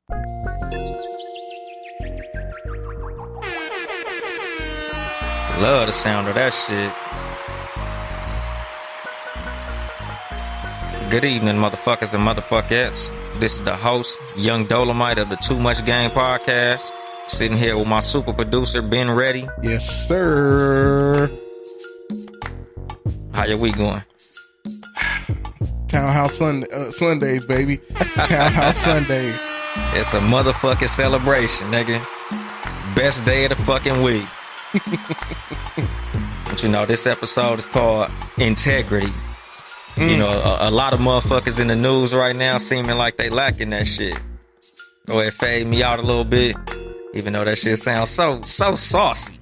Love the sound of that shit. Good evening, motherfuckers and motherfuckettes. This is the host, Young Dolomite of the Too Much Game podcast. Sitting here with my super producer, Ben Ready. Yes, sir. How your week going? Townhouse Sundays, baby. Townhouse Sundays. It's a motherfucking celebration, nigga. Best day of the fucking week. But you know, this episode is called Integrity. You know, a lot of motherfuckers in the news right now seeming like they lacking that shit. Go ahead, fade me out a little bit. Even though that shit sounds so saucy.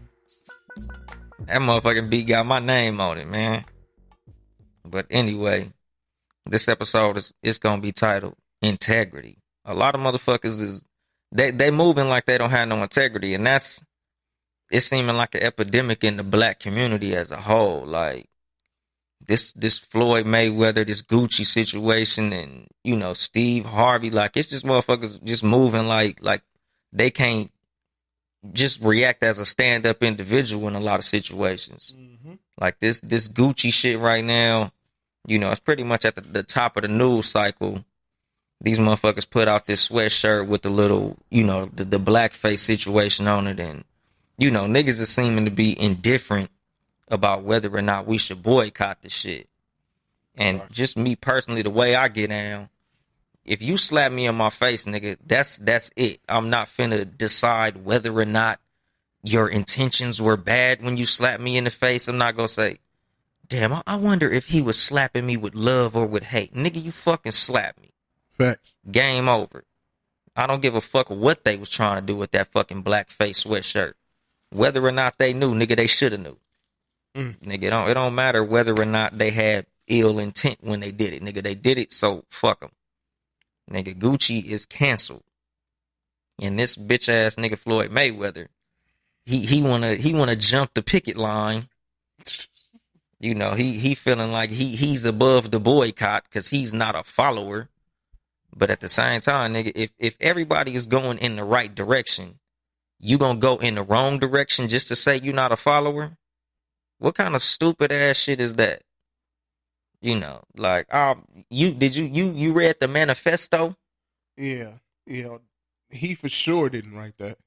That motherfucking beat got my name on it, man. But anyway, this episode is gonna be titled Integrity. A lot of motherfuckers is they moving like they don't have no integrity, and it's seeming like an epidemic in the black community as a whole. Like this Floyd Mayweather, this Gucci situation, and you know Steve Harvey, like it's just motherfuckers just moving like they can't just react as a stand-up individual in a lot of situations. Mm-hmm. Like this Gucci shit right now, you know, it's pretty much at the top of the news cycle. These motherfuckers put out this sweatshirt with the little, you know, the blackface situation on it, and you know, niggas are seeming to be indifferent about whether or not we should boycott the shit. And just me personally, the way I get down, if you slap me in my face, nigga, that's it. I'm not finna decide whether or not your intentions were bad when you slap me in the face. I'm not gonna say, damn, I wonder if he was slapping me with love or with hate. Nigga, you fucking slapped me. Facts. Game over. I don't give a fuck what they was trying to do with that fucking blackface sweatshirt. Whether or not they knew, nigga, they should have knew. Nigga, it don't matter whether or not they had ill intent when they did it. Nigga, they did it, so fuck them. Nigga, Gucci is canceled. And this bitch ass nigga Floyd Mayweather, he wanna jump the picket line. You know, he feeling like he's above the boycott because he's not a follower. But at the same time, nigga, if everybody is going in the right direction, you gonna go in the wrong direction just to say you're not a follower? What kind of stupid ass shit is that? You know, like, you read the manifesto? Yeah. He for sure didn't write that.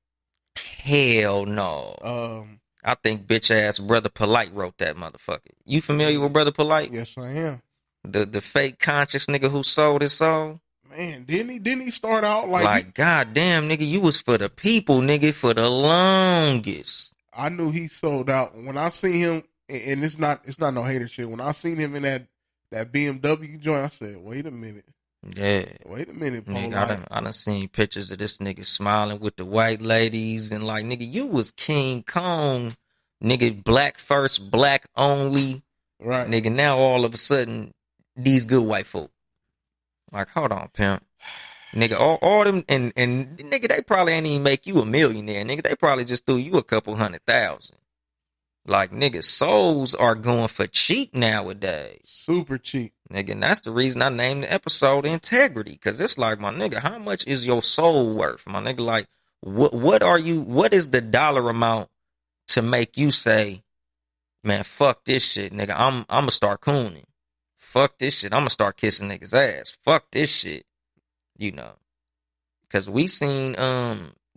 Hell no. I think bitch ass Brother Polite wrote that motherfucker. You familiar with Brother Polite? Yes, I am. The fake conscious nigga who sold his soul? Man, didn't he start out like goddamn, nigga, you was for the people, nigga, for the longest. I knew he sold out when I seen him, and it's not no hater shit. When I seen him in that BMW joint, I said, wait a minute. Yeah. Wait a minute, nigga, I done seen pictures of this nigga smiling with the white ladies, and like, nigga, you was King Kong, nigga, black first, black only. Right. Nigga, now all of a sudden, these good white folk. Like, hold on, pimp. Nigga, all them, and nigga, they probably ain't even make you a millionaire. Nigga, they probably just threw you a couple $100,000. Like, nigga, souls are going for cheap nowadays. Super cheap. Nigga, and that's the reason I named the episode Integrity. Because it's like, my nigga, how much is your soul worth? My nigga, like, what is the dollar amount to make you say, man, fuck this shit, nigga, I'm going to start cooning. Fuck this shit, I'm going to start kissing niggas' ass. Fuck this shit. You know, because we seen,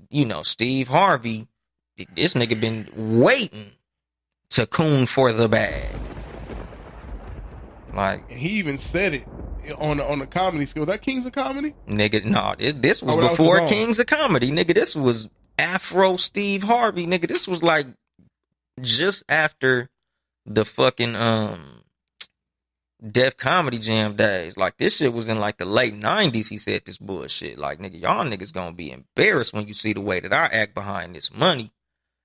you know, Steve Harvey, this nigga been waiting to coon for the bag. Like, and he even said it on the comedy skill. Was that Kings of Comedy? Nigga, no, this was before Kings of Comedy. Nigga, this was Afro Steve Harvey. Nigga, this was like just after the fucking, Def Comedy Jam days. Like, this shit was in like the late 90s. He said this bullshit. Like, nigga, y'all niggas gonna be embarrassed when you see the way that I act behind this money.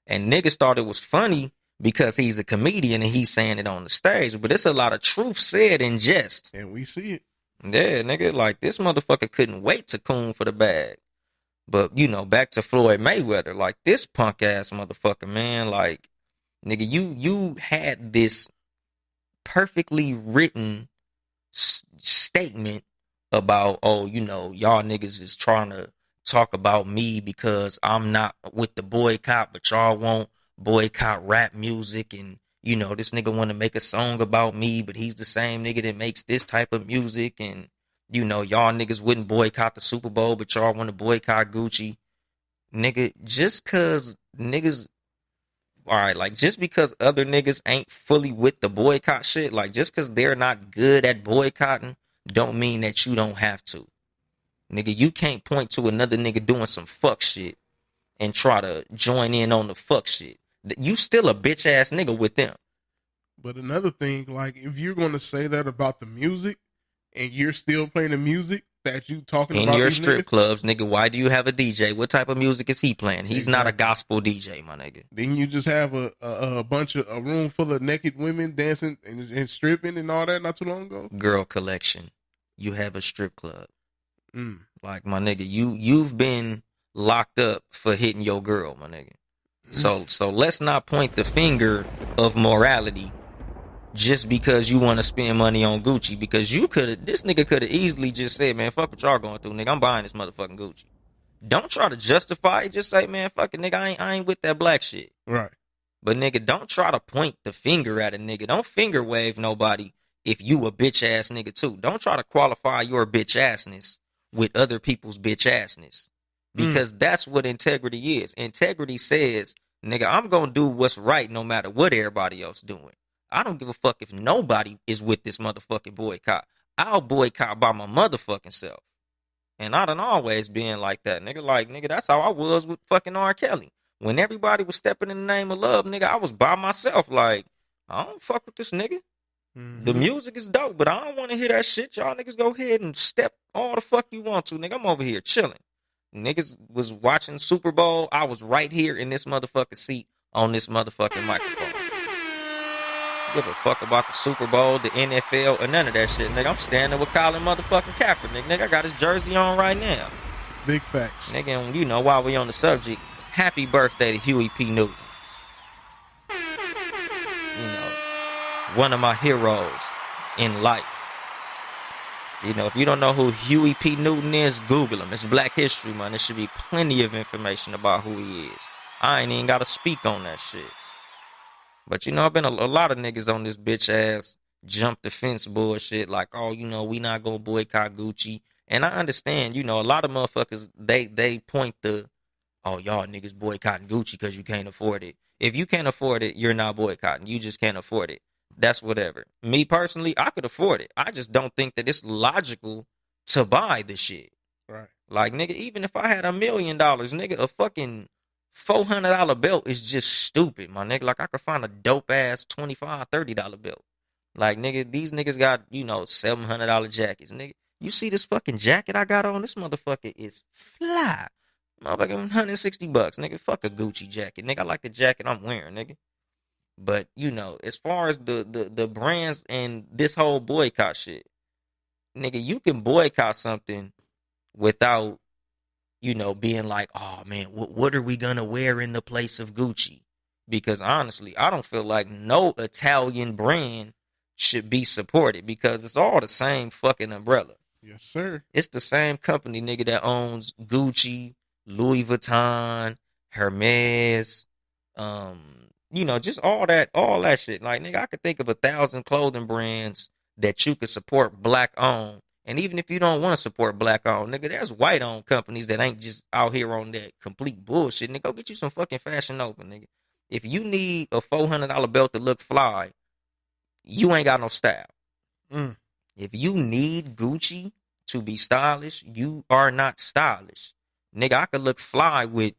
And niggas thought it was funny because he's a comedian and he's saying it on the stage. But it's a lot of truth said in jest. And we see it. Yeah, nigga, like, this motherfucker couldn't wait to coon for the bag. But, you know, back to Floyd Mayweather. Like, this punk ass motherfucker, man. Like, nigga, you had this perfectly written statement about, oh, you know, y'all niggas is trying to talk about me because I'm not with the boycott, but y'all won't boycott rap music. And, you know, this nigga want to make a song about me, but he's the same nigga that makes this type of music. And, you know, y'all niggas wouldn't boycott the Super Bowl, but y'all want to boycott Gucci. Nigga, just cause niggas, all right, like just because other niggas ain't fully with the boycott shit, like just cause they're not good at boycotting, don't mean that you don't have to. Nigga, you can't point to another nigga doing some fuck shit and try to join in on the fuck shit. You still a bitch ass nigga with them. But another thing, like if you're going to say that about the music and you're still playing the music that you talking In about your these strip niggas, clubs, nigga, why do you have a DJ? What type of music is he playing? He's not a gospel DJ, my nigga. then you just have a bunch of a room full of naked women dancing and stripping and all that not too long ago. Girl collection. You have a strip club. Mm. Like, my nigga, you've been locked up for hitting your girl, my nigga. So let's not point the finger of morality just because you want to spend money on Gucci, because this nigga could have easily just said, man, fuck what y'all going through, nigga. I'm buying this motherfucking Gucci. Don't try to justify it. Just say, man, fuck it, nigga. I ain't with that black shit. Right. But nigga, don't try to point the finger at a nigga. Don't finger wave nobody if you a bitch ass nigga too. Don't try to qualify your bitch assness with other people's bitch assness, because that's what integrity is. Integrity says, nigga, I'm gonna do what's right no matter what everybody else doing. I don't give a fuck if nobody is with this motherfucking boycott. I'll boycott by my motherfucking self. And I done always been like that, nigga. Like, nigga, that's how I was with fucking R. Kelly. When everybody was stepping in the name of love, nigga, I was by myself. Like, I don't fuck with this nigga. Mm-hmm. The music is dope, but I don't want to hear that shit. Y'all niggas go ahead and step all the fuck you want to, nigga. I'm over here chilling. Niggas was watching Super Bowl. I was right here in this motherfucking seat on this motherfucking microphone. Give a fuck about the Super Bowl, the NFL, or none of that shit, nigga. I'm standing with Colin motherfucking Kaepernick, nigga. I got his jersey on right now. Big facts. Nigga, and you know, while we on the subject, happy birthday to Huey P. Newton. You know, one of my heroes in life. You know, if you don't know who Huey P. Newton is, Google him. It's Black History, man. There should be plenty of information about who he is. I ain't even got to speak on that shit. But, you know, I've been a lot of niggas on this bitch ass jump the fence bullshit. Like, oh, you know, we not going to boycott Gucci. And I understand, you know, a lot of motherfuckers, they point the, oh, y'all niggas boycotting Gucci because you can't afford it. If you can't afford it, you're not boycotting. You just can't afford it. That's whatever. Me personally, I could afford it. I just don't think that it's logical to buy the shit. Right. Like, nigga, even if I had $1 million, nigga, a fucking $400 belt is just stupid, my nigga. Like, I could find a dope ass $25, $30 belt. Like, nigga, these niggas got, you know, $700 jackets, nigga. You see this fucking jacket I got on? This motherfucker is fly. Motherfucker, $160, nigga. Fuck a Gucci jacket, nigga. I like the jacket I'm wearing, nigga. But, you know, as far as the brands and this whole boycott shit, nigga, you can boycott something without, you know, being like, oh, man, what are we going to wear in the place of Gucci? Because, honestly, I don't feel like no Italian brand should be supported, because it's all the same fucking umbrella. Yes, sir. It's the same company, nigga, that owns Gucci, Louis Vuitton, Hermes, you know, just all that shit. Like, nigga, I could think of 1,000 clothing brands that you could support black owned. And even if you don't want to support black owned, nigga, there's white owned companies that ain't just out here on that complete bullshit. Nigga, go get you some fucking Fashion Nova, nigga. If you need a $400 belt to look fly, you ain't got no style. If you need Gucci to be stylish, you are not stylish. Nigga, I could look fly with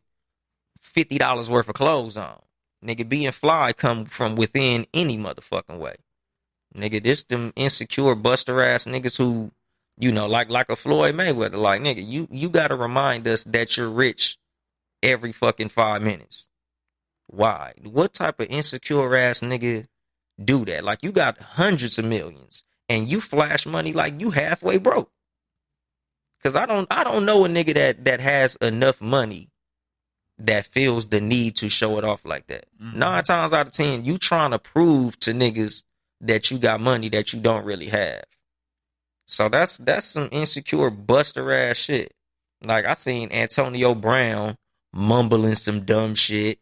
$50 worth of clothes on. Nigga, being fly come from within any motherfucking way. Nigga, this them insecure buster ass niggas who, you know, like a Floyd Mayweather. Like, nigga, you gotta remind us that you're rich every fucking 5 minutes. Why? What type of insecure ass nigga do that? Like, you got hundreds of millions and you flash money like you halfway broke. Cause I don't know a nigga that has enough money that feels the need to show it off like that. 9 times out of 10, you trying to prove to niggas that you got money that you don't really have. So that's some insecure buster ass shit. Like, I seen Antonio Brown mumbling some dumb shit.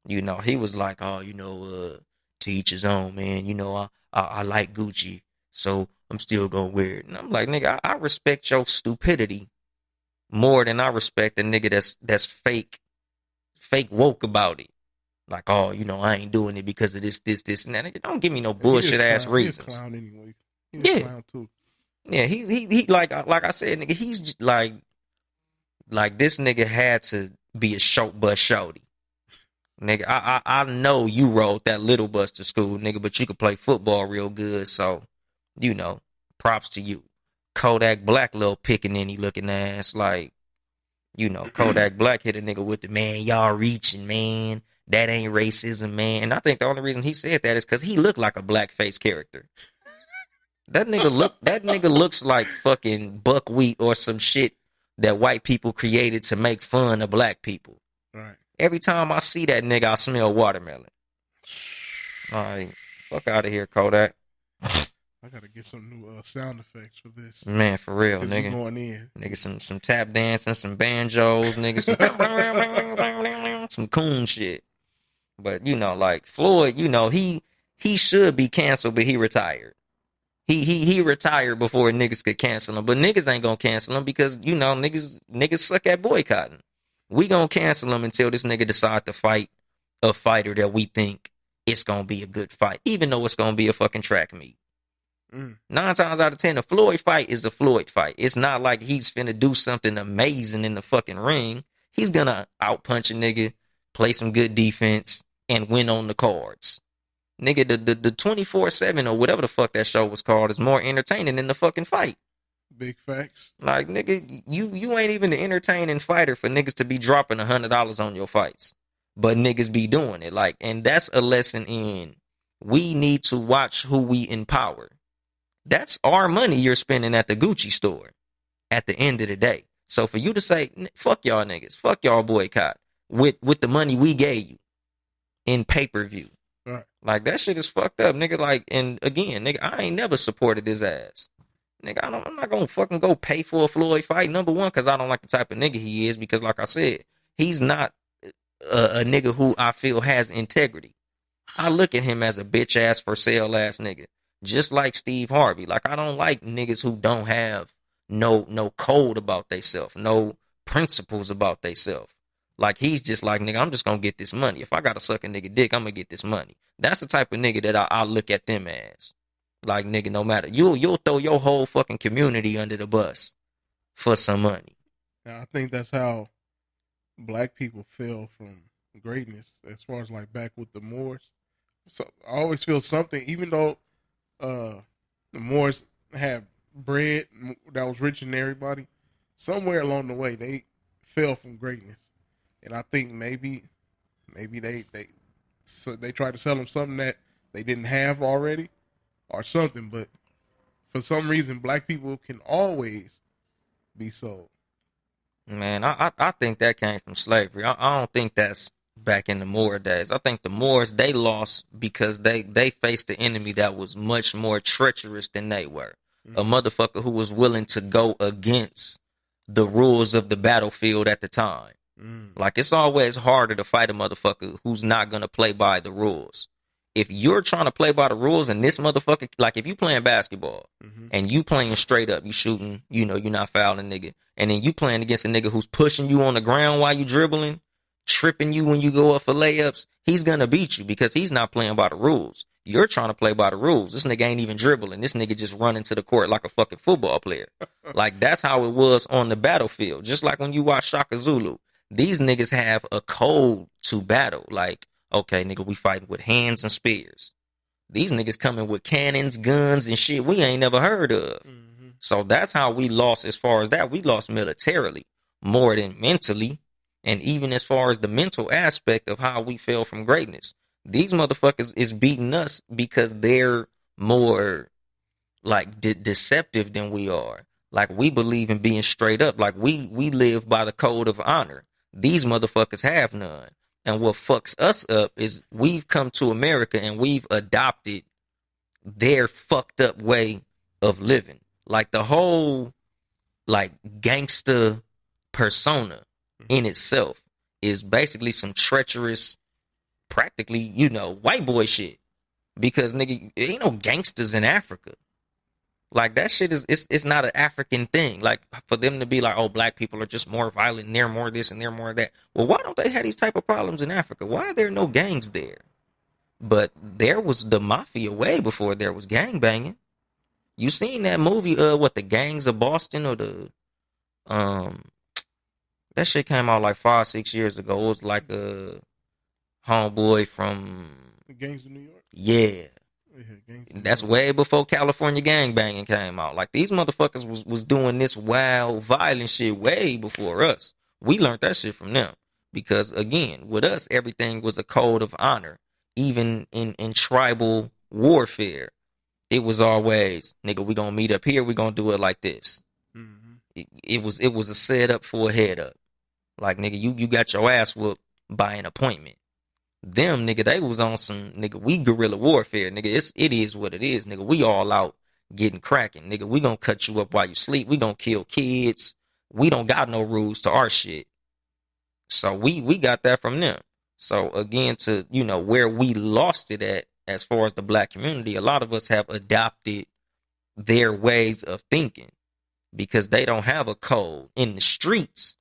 You know, he was like, oh, to each his own, man. I like Gucci, so I'm still gonna wear it. And I'm like, nigga, I respect your stupidity more than I respect a nigga that's fake woke about it. Like, oh, I ain't doing it because of this, and that. Nigga, don't give me no bullshit ass reasons. He's a clown anyway. He's Yeah. a clown too. Yeah, he like I said, nigga, he's like this nigga had to be a short bus shorty. Nigga, I know you rode that little bus to school, nigga, but you could play football real good, so props to you. Kodak Black, little pickaninny looking ass, like, Kodak Black hit a nigga with the, man, y'all reaching, man. That ain't racism, man. And I think the only reason he said that is because he looked like a blackface character. That nigga looks like fucking buckwheat or some shit that white people created to make fun of black people. Right. Every time I see that nigga, I smell watermelon. All right, fuck out of here, Kodak. I gotta get some new sound effects for this. Man, for real, nigga. Going in, nigga, some tap dancing, some banjos, nigga, some coon shit. But like Floyd, he should be canceled, but he retired. He retired before niggas could cancel him, but niggas ain't gonna cancel him because niggas suck at boycotting. We gonna cancel him until this nigga decide to fight a fighter that we think it's gonna be a good fight, even though it's gonna be a fucking track meet. 9 times out of 10, a Floyd fight is a Floyd fight. It's not like he's finna do something amazing in the fucking ring. He's gonna outpunch a nigga, play some good defense, and win on the cards. Nigga, the 24/7 or whatever the fuck that show was called is more entertaining than the fucking fight. Big facts. Like, nigga, you ain't even the entertaining fighter for niggas to be dropping $100 on your fights. But niggas be doing it. Like, and that's a lesson in we need to watch who we empower. That's our money you're spending at the Gucci store at the end of the day. So for you to say, fuck y'all niggas, fuck y'all boycott with the money we gave you in pay-per-view. Right. Like, that shit is fucked up, nigga. Like, and again, nigga, I ain't never supported his ass. Nigga, I'm not gonna fucking go pay for a Floyd fight. Number one, because I don't like the type of nigga he is. Because, like I said, he's not a nigga who I feel has integrity. I look at him as a bitch ass for sale ass nigga, just like Steve Harvey. Like, I don't like niggas who don't have no code about theyself, no principles about theyself. Like, he's just like, nigga, I'm just gonna get this money. If I gotta suck a nigga dick, I'm gonna get this money. That's the type of nigga that I look at them as. Like, nigga, no matter, you'll throw your whole fucking community under the bus for some money. Now, I think that's how black people fell from greatness, as far as like back with the Moors. So I always feel something, even though the Moors had bread that was rich in everybody, somewhere along the way they fell from greatness, and I think maybe they tried to sell them something that they didn't have already. Or something, but for some reason, black people can always be sold. Man, I think that came from slavery. I don't think that's back in the Moor days. I think the Moors, they lost because they faced the enemy that was much more treacherous than they were. A motherfucker who was willing to go against the rules of the battlefield at the time. Like, it's always harder to fight a motherfucker who's not going to play by the rules. If you're trying to play by the rules and this motherfucker, like if you playing basketball and you playing straight up, you shooting, you're not fouling nigga. And then you playing against a nigga who's pushing you on the ground while you dribbling, tripping you when you go up for layups, he's going to beat you because he's not playing by the rules. You're trying to play by the rules. This nigga ain't even dribbling. This nigga just running to the court like a fucking football player. Like, that's how it was on the battlefield. Just like when you watch Shaka Zulu, these niggas have a code to battle. Like, okay, nigga, we fighting with hands and spears. These niggas coming with cannons, guns, and shit we ain't never heard of. So that's how we lost as far as that. We lost militarily more than mentally. And even as far as the mental aspect of how we fell from greatness. These motherfuckers is beating us because they're more, like, deceptive than we are. Like, we believe in being straight up. Like, we live by the code of honor. These motherfuckers have none. And what fucks us up is we've come to America and we've adopted their fucked up way of living. Like, the whole, like, gangster persona in itself is basically some treacherous, practically, white boy shit. Because, nigga, ain't no gangsters in Africa. Like, that shit it's not an African thing. Like, for them to be like, oh, black people are just more violent, and they're more this and they're more that. Well, why don't they have these type of problems in Africa? Why are there no gangs there? But there was the mafia way before there was gang banging. You seen that movie, The Gangs of Boston, or that shit came out like 5-6 years ago. It was like a homeboy from The Gangs of New York? Yeah. That's York. way before California gang banging came out. Like, these motherfuckers was doing this wild, violent shit way before us. We learned that shit from them. Because, again, with us, everything was a code of honor. Even in tribal warfare, it was always, nigga, we gonna meet up here, we gonna do it like this. Mm-hmm. It was a setup for a head up. Like, nigga, you got your ass whooped by an appointment. Them, nigga, they was on some, nigga, we guerrilla warfare, nigga. It is what it is, nigga. We all out getting cracking, nigga. We gonna cut you up while you sleep. We gonna kill kids. We don't got no rules to our shit. So we got that from them. So again, to, where we lost it at as far as the black community, a lot of us have adopted their ways of thinking because they don't have a code. In the streets,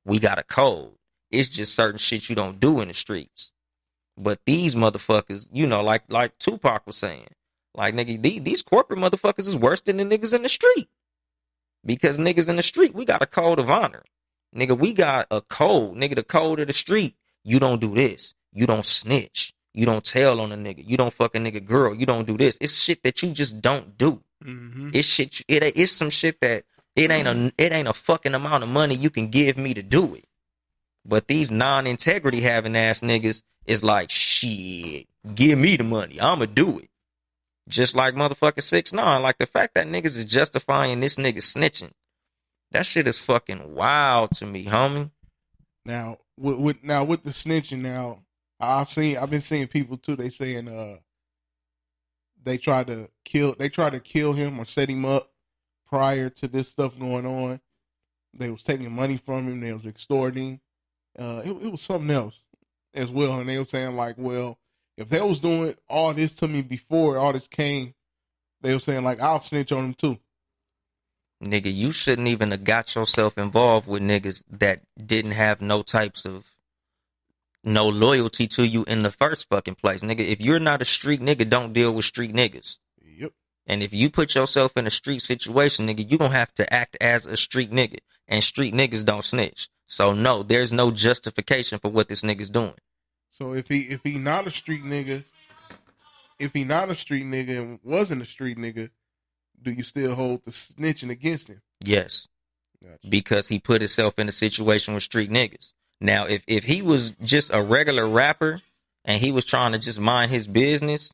we got a code. It's just certain shit you don't do in the streets. But these motherfuckers, like Tupac was saying, like, nigga, these corporate motherfuckers is worse than the niggas in the street. Because niggas in the street, we got a code of honor. Nigga, we got a code. Nigga, the code of the street. You don't do this. You don't snitch. You don't tell on a nigga. You don't fuck a nigga girl. You don't do this. It's shit that you just don't do. Mm-hmm. It's shit. It's some shit that it ain't a fucking amount of money you can give me to do it. But these non-integrity having ass niggas is like, shit, give me the money. I'ma do it. Just like motherfucking 6ix9ine. Like, the fact that niggas is justifying this nigga snitching, that shit is fucking wild to me, homie. Now, with the snitching, now I've been seeing people too. They saying they tried to kill him or set him up prior to this stuff going on. They was taking money from him. They was extorting. It was something else as well, and they were saying like, well, if they was doing all this to me before all this came, they were saying like, I'll snitch on them too. Nigga, you shouldn't even have got yourself involved with niggas that didn't have no loyalty to you in the first fucking place. Nigga, if you're not a street nigga, don't deal with street niggas. Yep. And if you put yourself in a street situation, nigga, you gonna have to act as a street nigga. And street niggas don't snitch. So no, there's no justification for what this nigga's doing. So if he not a street nigga, and wasn't a street nigga, do you still hold the snitching against him? Yes. Gotcha. Because he put himself in a situation with street niggas. Now, if he was just a regular rapper and he was trying to just mind his business,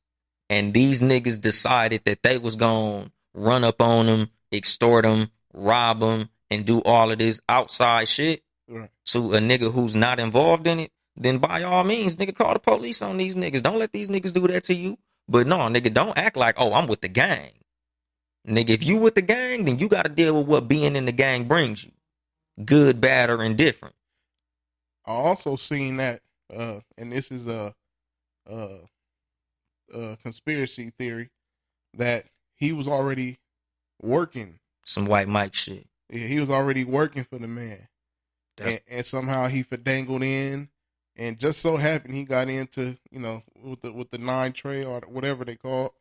and these niggas decided that they was gonna run up on him, extort him, rob him, and do all of this outside shit to a nigga who's not involved in it, then by all means, nigga, call the police on these niggas. Don't let these niggas do that to you. But no, nigga, don't act like, oh, I'm with the gang. Nigga, if you with the gang, then you got to deal with what being in the gang brings you. Good, bad, or indifferent. I also seen that, and this is a conspiracy theory, that he was already working. Some white Mike shit. Yeah, he was already working for the man. And somehow he finagled in, and just so happened he got into, with the 9 tray or whatever they call it,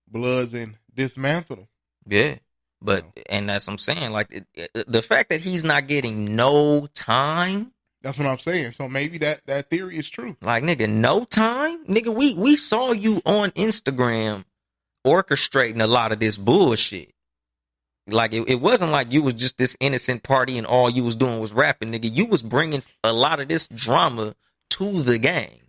Bloods, and dismantled him. Yeah. But, and that's what I'm saying, like, the fact that he's not getting no time. That's what I'm saying. So maybe that theory is true. Like, nigga, no time? Nigga, we saw you on Instagram orchestrating a lot of this bullshit. Like, it wasn't like you was just this innocent party and all you was doing was rapping, nigga. You was bringing a lot of this drama to the gang.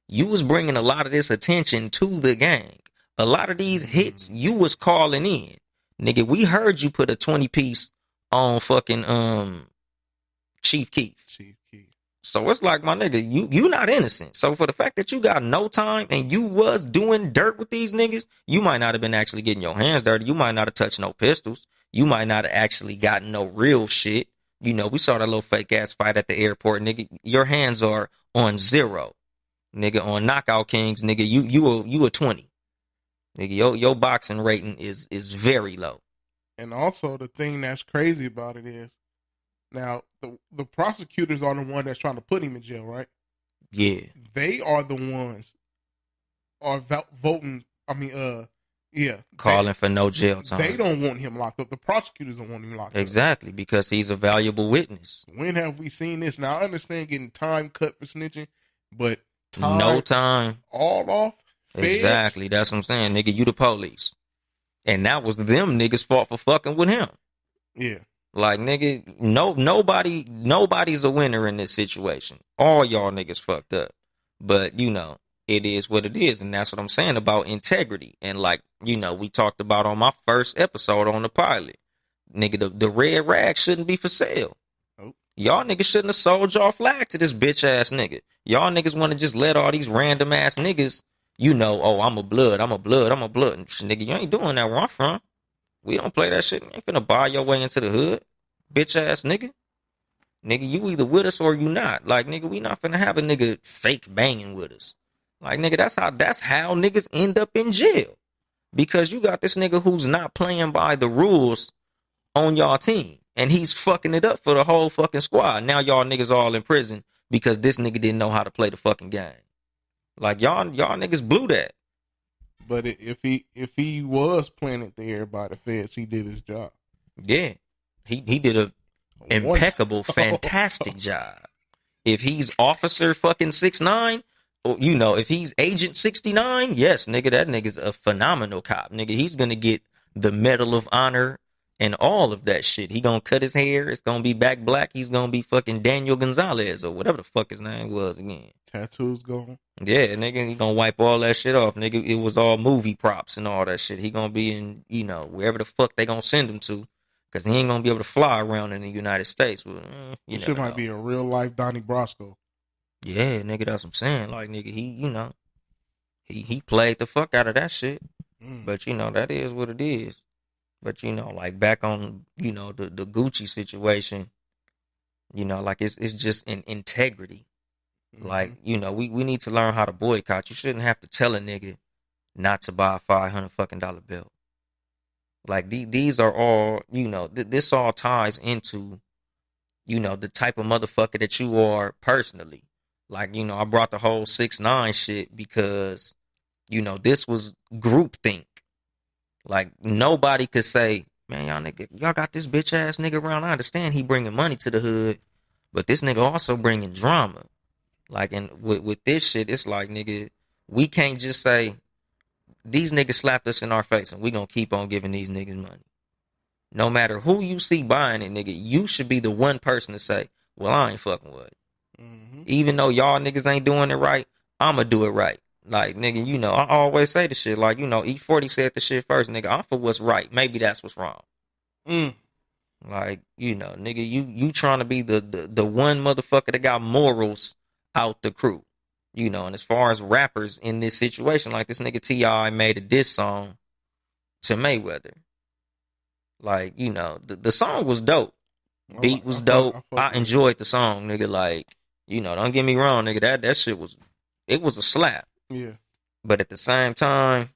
You was bringing a lot of this attention to the gang. A lot of these hits you was calling in. Nigga, we heard you put a 20-piece on fucking Chief Keef. So it's like, my nigga, you not innocent. So for the fact that you got no time and you was doing dirt with these niggas, you might not have been actually getting your hands dirty. You might not have touched no pistols. You might not have actually gotten no real shit. You know, we saw that little fake ass fight at the airport, nigga. Your hands are on 0, nigga. On Knockout Kings, nigga, you a 20, nigga. Your boxing rating is very low. And also, the thing that's crazy about it is, now the prosecutors are the one that's trying to put him in jail, right? Yeah, they are the ones are voting. calling for no jail time. They don't want him locked up. The prosecutors don't want him locked up. Exactly, because he's a valuable witness. When have we seen this? Now, I understand getting time cut for snitching, but no time. All off? Feds? Exactly, that's what I'm saying. Nigga, you the police. And that was them niggas' fault for fucking with him. Yeah. Like, nigga, nobody's a winner in this situation. All y'all niggas fucked up. But, you know, it is what it is. And that's what I'm saying about integrity. And, like, you know, we talked about on my first episode on the pilot. Nigga, the red rag shouldn't be for sale. Nope. Y'all niggas shouldn't have sold y'all flag to this bitch ass nigga. Y'all niggas want to just let all these random ass niggas, you know, oh, I'm a blood. And nigga, you ain't doing that where I'm from. We don't play that shit. You ain't finna buy your way into the hood. Bitch ass nigga. Nigga, you either with us or you not. Like, nigga, we not finna have a nigga fake banging with us. Like, nigga, that's how niggas end up in jail. Because you got this nigga who's not playing by the rules on y'all team. And he's fucking it up for the whole fucking squad. Now y'all niggas all in prison because this nigga didn't know how to play the fucking game. Like, y'all niggas blew that. But if he was playing it there by the feds, he did his job. Yeah. He did a impeccable, fantastic job. If he's officer fucking 6'9", or, you know, if he's agent 69, yes, nigga, that nigga's a phenomenal cop. Nigga, he's gonna get the Medal of Honor and all of that shit. He gonna cut his hair. It's gonna be back black. He's gonna be fucking Daniel Gonzalez or whatever the fuck his name was again. Tattoos gone. Yeah, nigga, he gonna wipe all that shit off. Nigga, it was all movie props and all that shit. He gonna be in, you know, wherever the fuck they gonna send him to. Because he ain't gonna be able to fly around in the United States. Well, you shit might be a real life Donnie Brasco. Yeah, nigga, that's what I'm saying. Like, nigga, he, you know, he played the fuck out of that shit. But, you know, that is what it is. But, you know, like, back on, you know, the Gucci situation, you know, like, it's just an integrity. Mm-hmm. Like, you know, we need to learn how to boycott. You shouldn't have to tell a nigga not to buy a $500 fucking belt. Like, these are all, you know, this all ties into, you know, the type of motherfucker that you are personally. Like, you know, I brought the whole 6ix9ine shit because, you know, this was groupthink. Like, nobody could say, man, y'all got this bitch ass nigga around. I understand he bringing money to the hood, but this nigga also bringing drama. Like, and with this shit, it's like, nigga, we can't just say, these niggas slapped us in our face and we gonna keep on giving these niggas money. No matter who you see buying it, nigga, you should be the one person to say, well, I ain't fucking with it. Mm-hmm. Even though y'all niggas ain't doing it right, I'ma do it right. Like, nigga, you know, I always say the shit. Like, you know, E40 said the shit first, nigga. I'm for what's right. Maybe that's what's wrong. Like, you know, nigga, you trying to be the one motherfucker that got morals out the crew. You know, and as far as rappers in this situation, like this nigga T.I. made a diss song to Mayweather. Like, you know, the song was dope. Beat was dope. I enjoyed the song, nigga. Like, you know, don't get me wrong, nigga. That shit was, it was a slap. Yeah. But at the same time,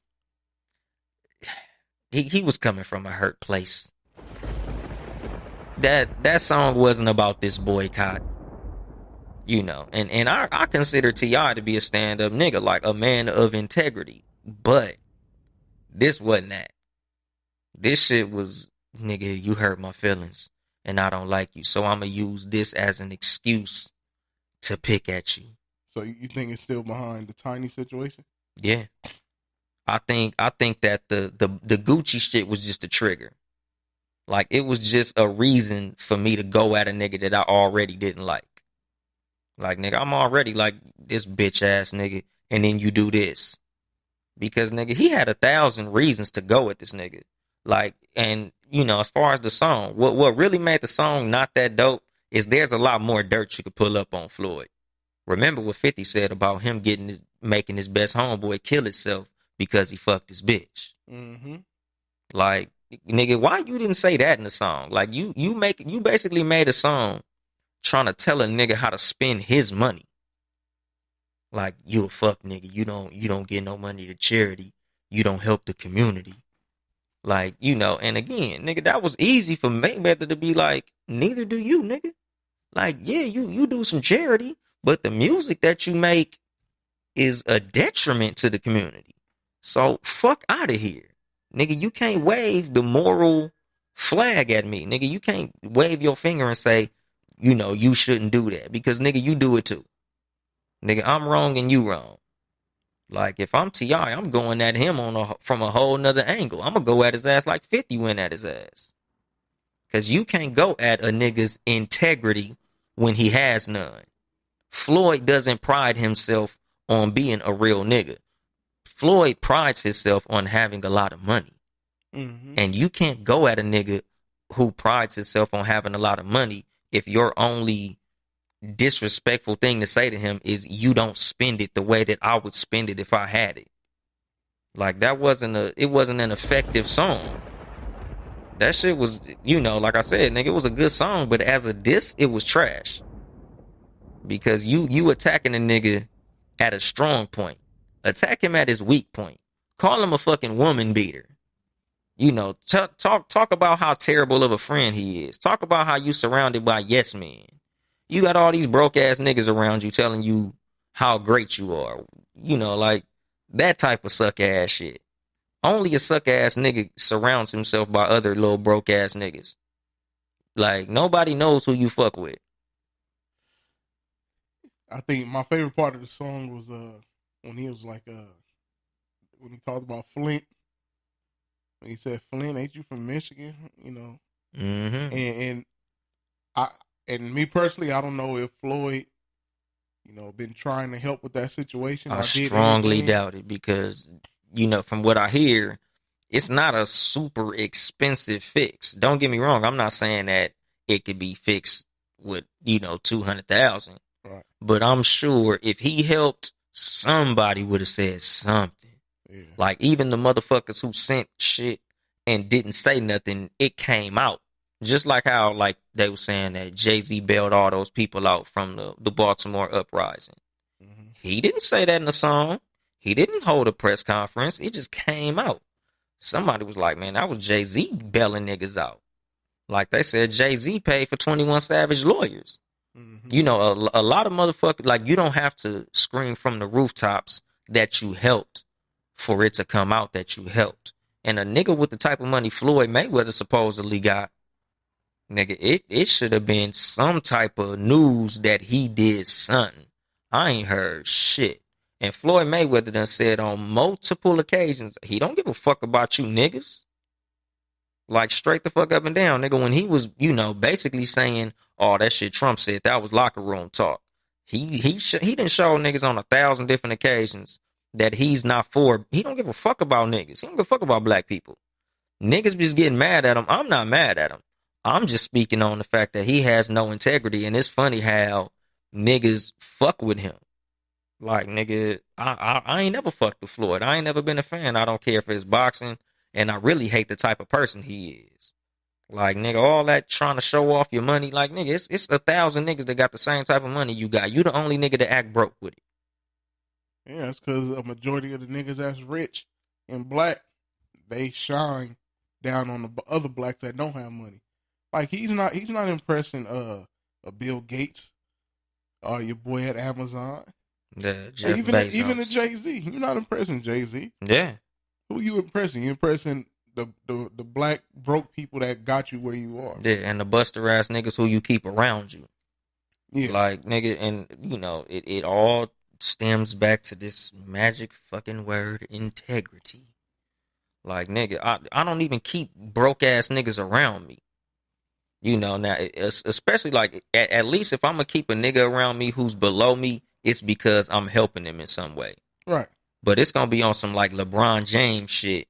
he was coming from a hurt place. That song wasn't about this boycott. You know, and I consider T.I. to be a stand-up nigga, like a man of integrity. But this wasn't that. This shit was, nigga, you hurt my feelings and I don't like you. So I'm going to use this as an excuse to pick at you. So you think it's still behind the Tiny situation? Yeah. I think that the Gucci shit was just a trigger. Like, it was just a reason for me to go at a nigga that I already didn't like. Like, nigga, I'm already like this bitch ass nigga, and then you do this. Because, nigga, he had 1,000 reasons to go at this nigga. Like, and, you know, as far as the song, what really made the song not that dope is there's a lot more dirt you could pull up on Floyd. Remember what 50 said about him making his best homeboy kill himself because he fucked his bitch. Mm-hmm. Like, nigga, why you didn't say that in the song? Like you basically made a song trying to tell a nigga how to spend his money. Like, you a fuck nigga. You don't get no money to charity. You don't help the community. Like, and again, nigga, that was easy for Mayweather to be like, neither do you, nigga. Like, yeah, you do some charity, but the music that you make is a detriment to the community. So fuck out of here. Nigga, you can't wave the moral flag at me. Nigga, you can't wave your finger and say, you shouldn't do that. Because, nigga, you do it too. Nigga, I'm wrong and you wrong. Like, if I'm T.I., I'm going at him from a whole nother angle. I'm going to go at his ass like 50 went at his ass. Because you can't go at a nigga's integrity when he has none. Floyd doesn't pride himself on being a real nigga. Floyd prides himself on having a lot of money. Mm-hmm. And you can't go at a nigga who prides himself on having a lot of money if your only disrespectful thing to say to him is you don't spend it the way that I would spend it if I had it. Like, it wasn't an effective song. That shit was, like I said, nigga, it was a good song, but as a diss, it was trash. Because you attacking a nigga at a strong point. Attack him at his weak point. Call him a fucking woman beater. Talk about how terrible of a friend he is. Talk about how you surrounded by yes men. You got all these broke ass niggas around you telling you how great you are. Like that type of suck ass shit. Only a suck ass nigga surrounds himself by other little broke ass niggas. Like, nobody knows who you fuck with. I think my favorite part of the song was when he was like when he talked about Flint. When he said, Flint, ain't you from Michigan? Mm-hmm. And me personally, I don't know if Floyd, been trying to help with that situation. I strongly doubt it because, from what I hear, it's not a super expensive fix. Don't get me wrong. I'm not saying that it could be fixed with, $200,000. Right. But I'm sure if he helped, somebody would have said something. Yeah. Like, even the motherfuckers who sent shit and didn't say nothing, it came out. Just like how, like, they were saying that Jay-Z bailed all those people out from the Baltimore uprising. Mm-hmm. He didn't say that in the song. He didn't hold a press conference. It just came out. Somebody was like, man, that was Jay-Z bailing niggas out. Like they said, Jay-Z paid for 21 Savage lawyers. Mm-hmm. A lot of motherfuckers, like, you don't have to scream from the rooftops that you helped for it to come out that you helped. And a nigga with the type of money Floyd Mayweather supposedly got, nigga, it should have been some type of news that he did something. I ain't heard shit. And Floyd Mayweather done said on multiple occasions, he don't give a fuck about you niggas. Like, straight the fuck up and down, nigga. When he was, basically saying, oh, that shit Trump said, that was locker room talk. He done show niggas on 1,000 different occasions that he's not for. He don't give a fuck about niggas. He don't give a fuck about black people. Niggas just getting mad at him. I'm not mad at him. I'm just speaking on the fact that he has no integrity, and it's funny how niggas fuck with him. Like, nigga, I ain't never fucked with Floyd. I ain't never been a fan. I don't care for his boxing, and I really hate the type of person he is. Like, nigga, all that trying to show off your money, like, nigga, it's 1,000 niggas that got the same type of money you got. You the only nigga that act broke with it. Yeah, that's because a majority of the niggas that's rich and black, they shine down on the other blacks that don't have money. Like, he's not impressing a Bill Gates or your boy at Amazon. Yeah, even the Jay-Z. You're not impressing Jay-Z. Yeah. Who you impressing? You're impressing the black broke people that got you where you are. Yeah, and the buster ass niggas who you keep around you. Yeah. Like, nigga, and it all stems back to this magic fucking word, integrity. Like, nigga, I don't even keep broke ass niggas around me. Now, especially, like, at least if I'm going to keep a nigga around me who's below me, it's because I'm helping him in some way. Right. But it's going to be on some, like, LeBron James shit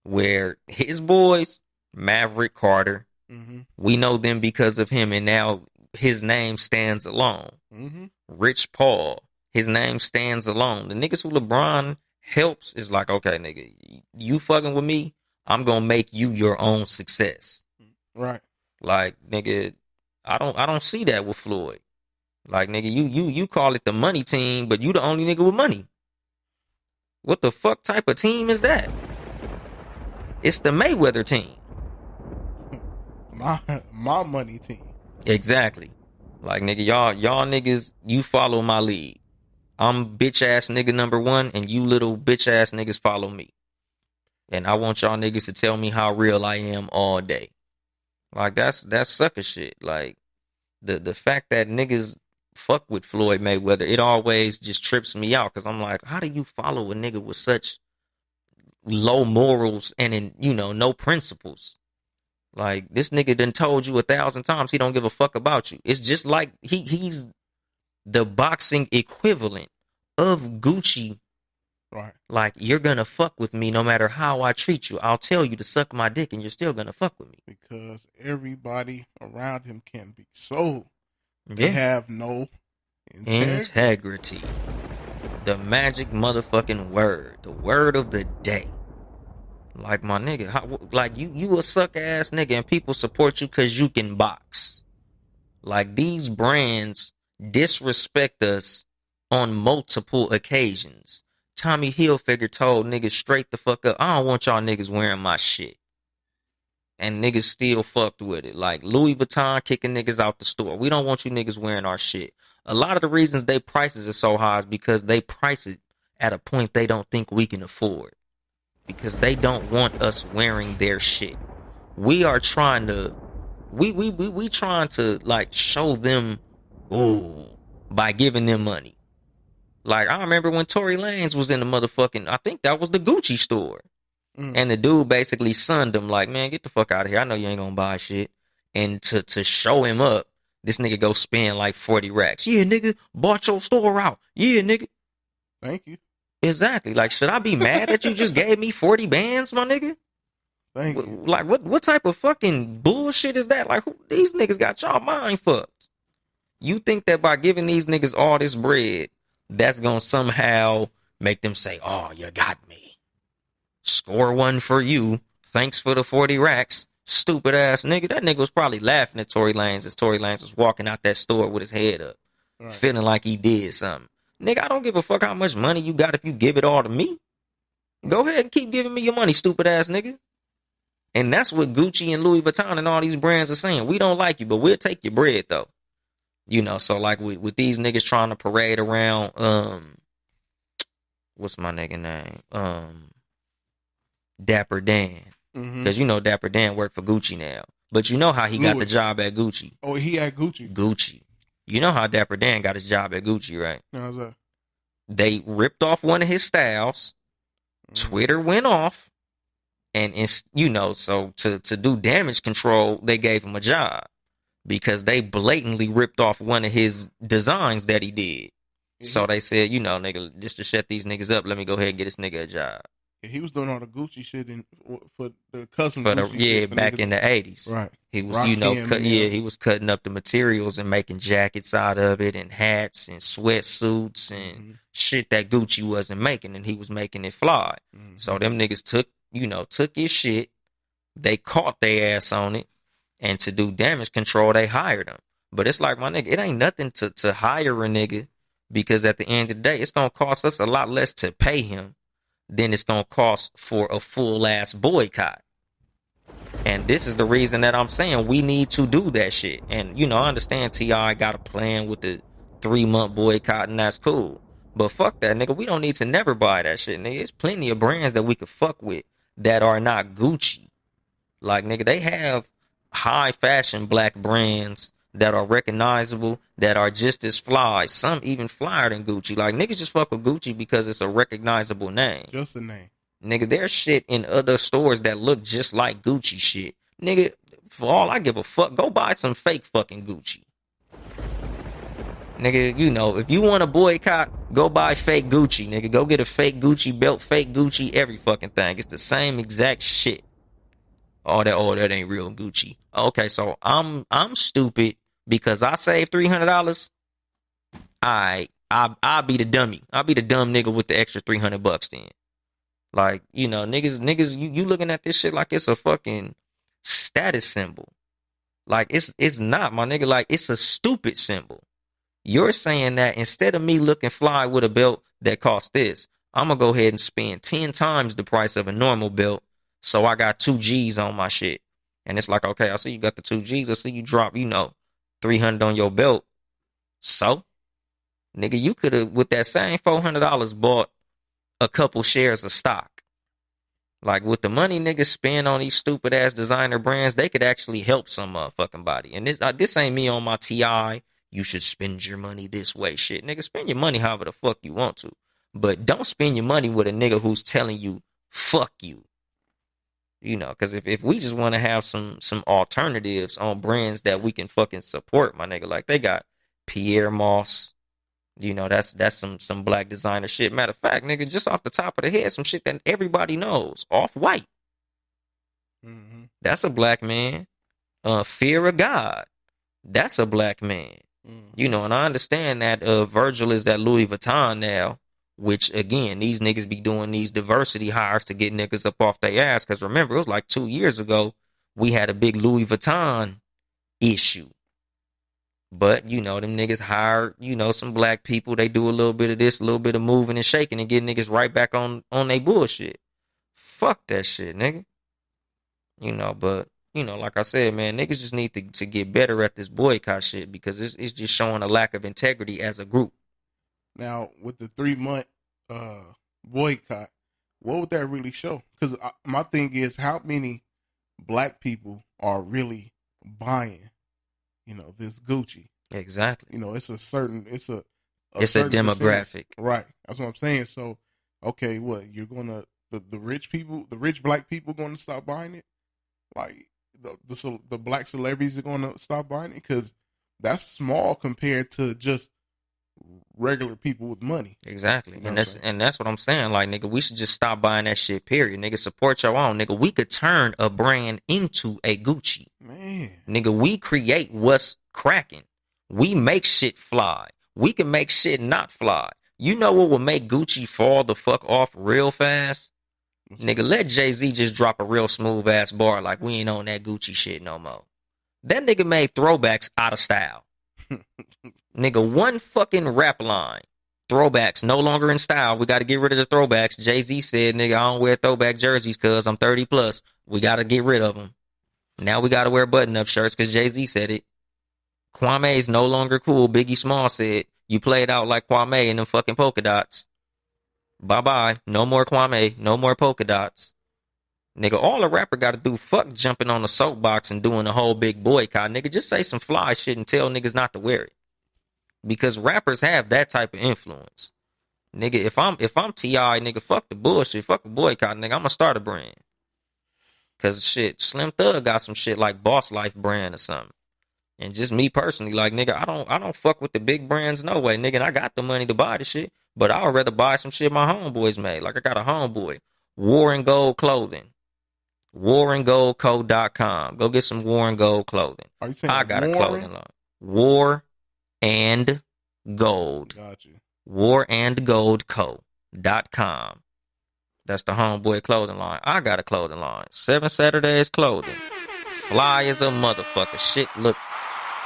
where his boys, Maverick Carter, mm-hmm. we know them because of him, and now his name stands alone. Mm-hmm. Rich Paul, his name stands alone. The niggas who LeBron helps is like, okay, nigga, you fucking with me, I'm gonna make you your own success. Right. Like, nigga, I don't see that with Floyd. Like, nigga, you call it the money team, but you the only nigga with money. What the fuck type of team is that? It's the Mayweather team. My money team. Exactly. Like, nigga, y'all niggas, you follow my lead. I'm bitch ass nigga number one, and you little bitch ass niggas follow me. And I want y'all niggas to tell me how real I am all day. Like, that's sucker shit. Like, the fact that niggas fuck with Floyd Mayweather, it always just trips me out, because I'm like, how do you follow a nigga with such low morals and no principles? Like, this nigga done told you 1,000 times he don't give a fuck about you. It's just like he's the boxing equivalent of Gucci. Right. Like, you're gonna fuck with me no matter how I treat you. I'll tell you to suck my dick and you're still gonna fuck with me. Because everybody around him can be sold. They have no integrity. The magic motherfucking word. The word of the day. Like, my nigga, like you a suck ass nigga and people support you because you can box. Like, these brands disrespect us on multiple occasions. Tommy Hilfiger told niggas straight the fuck up, I don't want y'all niggas wearing my shit. And niggas still fucked with it. Like, Louis Vuitton kicking niggas out the store. We don't want you niggas wearing our shit. A lot of the reasons they prices are so high is because they price it at a point they don't think we can afford. Because they don't want us wearing their shit. We are trying to we trying to like show them by giving them money. Like, I remember when Tory Lanez was in the motherfucking, I think that was the Gucci store. And the dude basically sunned him like, man, get the fuck out of here. I know you ain't gonna buy shit. And to show him up, this nigga go spend like 40 racks. Yeah, nigga, bought your store out. Yeah, nigga. Thank you. Exactly. Like, should I be mad that you just gave me 40 bands, my nigga? Thank you. Like, what type of fucking bullshit is that? Like, these niggas got y'all mind fucked. You think that by giving these niggas all this bread, that's gonna somehow make them say, oh, you got me. Score one for you. Thanks for the 40 racks. Stupid ass nigga. That nigga was probably laughing at Tory Lanez as Tory Lanez was walking out that store with his head up. Right. Feeling like he did something. Nigga, I don't give a fuck how much money you got if you give it all to me. Go ahead and keep giving me your money, stupid ass nigga. And that's what Gucci and Louis Vuitton and all these brands are saying. We don't like you, but we'll take your bread, though. So like with these niggas trying to parade around, what's my nigga name? Dapper Dan. Because Dapper Dan worked for Gucci now. But you know how he got the job at Gucci. Oh, he at Gucci? Gucci. You know how Dapper Dan got his job at Gucci, right? How's that? They ripped off one of his styles. Twitter went off. And, so to do damage control, they gave him a job. Because they blatantly ripped off one of his designs that he did. So they said, nigga, just to shut these niggas up, let me go ahead and get this nigga a job. Yeah, he was doing all the Gucci shit for the custom Gucci shit for back niggas in the 80s. Right. He was, he was cutting up the materials and making jackets out of it and hats and sweatsuits and shit that Gucci wasn't making, and he was making it fly. So them niggas took his shit, they caught their ass on it, and to do damage control, they hired him. But it's like, my nigga, it ain't nothing to hire a nigga, because at the end of the day, it's going to cost us a lot less to pay him than it's going to cost for a full-ass boycott. And this is the reason that I'm saying we need to do that shit. And, I understand T.I. got a plan with the 3-month boycott, and that's cool. But fuck that, nigga. We don't need to never buy that shit, nigga. There's plenty of brands that we could fuck with that are not Gucci. Like, nigga, they have high fashion black brands that are recognizable, that are just as fly. Some even flyer than Gucci. Like, niggas just fuck with Gucci because it's a recognizable name. Just a name. Nigga, there's shit in other stores that look just like Gucci shit. Nigga, for all I give a fuck, go buy some fake fucking Gucci. Nigga, if you want to boycott, go buy fake Gucci, nigga. Go get a fake Gucci belt, fake Gucci, every fucking thing. It's the same exact shit. That ain't real Gucci. Okay, so I'm stupid because I saved $300. I'll be the dummy. I'll be the dumb nigga with the extra $300 then. Like, you know, niggas, you looking at this shit like it's a fucking status symbol. Like, it's not, my nigga. Like, it's a stupid symbol. You're saying that instead of me looking fly with a belt that costs this, I'm gonna go ahead and spend 10 times the price of a normal belt, so I got 2 G's on my shit. And it's like, okay, I see you got the 2 G's. I see you drop, 300 on your belt. So, nigga, you could have, with that same $400, bought a couple shares of stock. Like, with the money niggas spend on these stupid ass designer brands, they could actually help some motherfucking body. And this ain't me on my TI. You should spend your money this way, shit. Nigga, spend your money however the fuck you want to. But don't spend your money with a nigga who's telling you, fuck you. You know, because if we just want to have some alternatives on brands that we can fucking support, my nigga, like they got Pierre Moss. You know, that's some black designer shit. Matter of fact, nigga, just off the top of the head, some shit that everybody knows. Off-White. Mm-hmm. That's a black man. Fear of God. That's a black man. Mm-hmm. You know, and I understand that Virgil is at Louis Vuitton now, which, again, these niggas be doing these diversity hires to get niggas up off their ass. Because remember, it was like 2 years ago, we had a big Louis Vuitton issue. But, you know, them niggas hired, some black people. They do a little bit of this, a little bit of moving and shaking and get niggas right back on they bullshit. Fuck that shit, nigga. You know, but, like I said, man, niggas just need to get better at this boycott shit because it's just showing a lack of integrity as a group. Now, with the 3-month boycott, what would that really show? Because my thing is, how many black people are really buying, this Gucci? Exactly. It's a certain, it's a demographic. Right. That's what I'm saying. So, okay, what, you're going to, the rich people, the rich black people going to stop buying it? Like, the black celebrities are going to stop buying it? Because that's small compared to just regular people with money. Exactly. And that's what I'm saying. Like, nigga, we should just stop buying that shit, period. Nigga, support your own. Nigga, we could turn a brand into a Gucci. Man. Nigga, we create what's cracking. We make shit fly. We can make shit not fly. You know what will make Gucci fall the fuck off real fast? Nigga, let Jay-Z just drop a real smooth ass bar like we ain't on that Gucci shit no more. That nigga made throwbacks out of style. Nigga, one fucking rap line. Throwbacks no longer in style. We got to get rid of the throwbacks. Jay-Z said, nigga, I don't wear throwback jerseys because I'm 30 plus. We got to get rid of them. Now we got to wear button-up shirts because Jay-Z said it. Kwame is no longer cool. Biggie Small said, you played out like Kwame in them fucking polka dots. Bye-bye. No more Kwame. No more polka dots. Nigga, all a rapper got to do, fuck jumping on the soapbox and doing a whole big boycott. Nigga, just say some fly shit and tell niggas not to wear it. Because rappers have that type of influence. Nigga, if I'm T.I., nigga, fuck the bullshit. Fuck the boycott, nigga. I'm gonna start a brand. Because shit, Slim Thug got some shit like Boss Life brand or something. And just me personally, like, nigga, I don't fuck with the big brands no way, nigga. And I got the money to buy the shit. But I would rather buy some shit my homeboys made. Like, I got a homeboy. War and Gold Clothing. WarandGoldCo.com. Go get some War and Gold clothing. Are you saying I got Warren? a clothing line. War and Gold. Got you. WarandGoldCo.com. That's the homeboy clothing line. I got a clothing line. 7 Saturdays clothing. Fly as a motherfucker. Shit look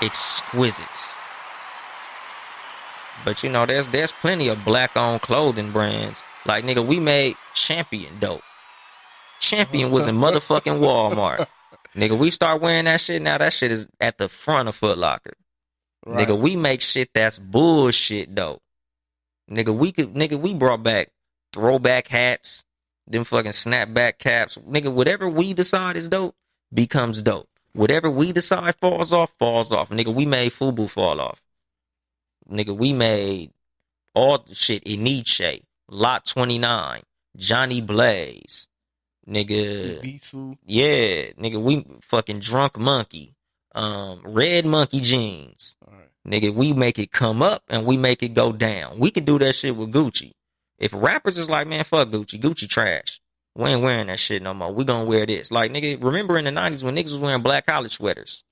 exquisite. But there's plenty of black-owned clothing brands. Like, nigga, we made Champion dope. Champion was in motherfucking Walmart. Nigga, we start wearing that shit now. That shit is at the front of Foot Locker. Right. Nigga, we make shit that's bullshit dope. Nigga, we brought back throwback hats, them fucking snapback caps. Nigga, whatever we decide is dope becomes dope. Whatever we decide falls off, falls off. Nigga, we made FUBU fall off. Nigga, we made all the shit. Eniche, Lot 29, Johnny Blaze. Nigga, Ibisu. Yeah, nigga, we fucking Drunk Monkey, Red Monkey jeans. All right. Nigga, we make it come up and we make it go down. We can do that shit with Gucci. If rappers is like, man, fuck Gucci, Gucci trash. We ain't wearing that shit no more. We gonna wear this. Like, nigga, remember in the 90s when niggas was wearing black college sweaters?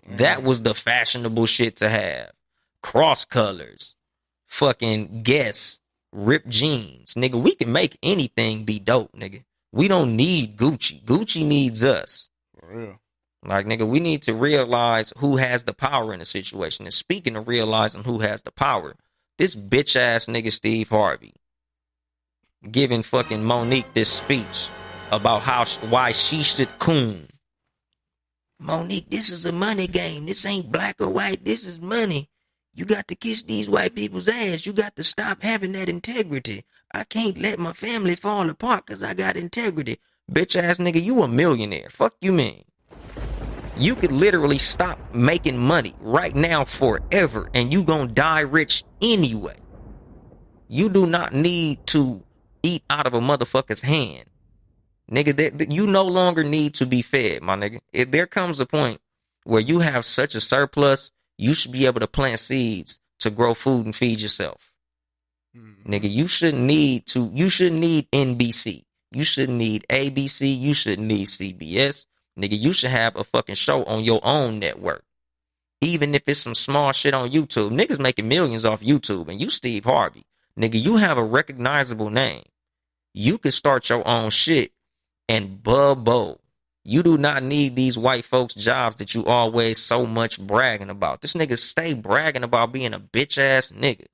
That was the fashionable shit to have. Cross colors, fucking Guess, ripped jeans. Nigga, we can make anything be dope, nigga. We don't need Gucci. Gucci needs us. For real. Like, nigga, we need to realize who has the power in the situation. And speaking of realizing who has the power, this bitch ass nigga Steve Harvey giving fucking Monique this speech about why she should coon. Monique, this is a money game. This ain't black or white. This is money. You got to kiss these white people's ass. You got to stop having that integrity. I can't let my family fall apart because I got integrity. Bitch ass nigga, you a millionaire. Fuck you mean? You could literally stop making money right now forever and you gonna die rich anyway. You do not need to eat out of a motherfucker's hand. Nigga, you no longer need to be fed, my nigga. If there comes a point where you have such a surplus, you should be able to plant seeds to grow food and feed yourself. Nigga, you shouldn't need NBC. You shouldn't need ABC. You shouldn't need CBS. Nigga, you should have a fucking show on your own network. Even if it's some small shit on YouTube. Niggas making millions off YouTube and you Steve Harvey. Nigga, you have a recognizable name. You can start your own shit and bubble. You do not need these white folks' jobs that you always so much bragging about. This nigga stay bragging about being a bitch ass nigga.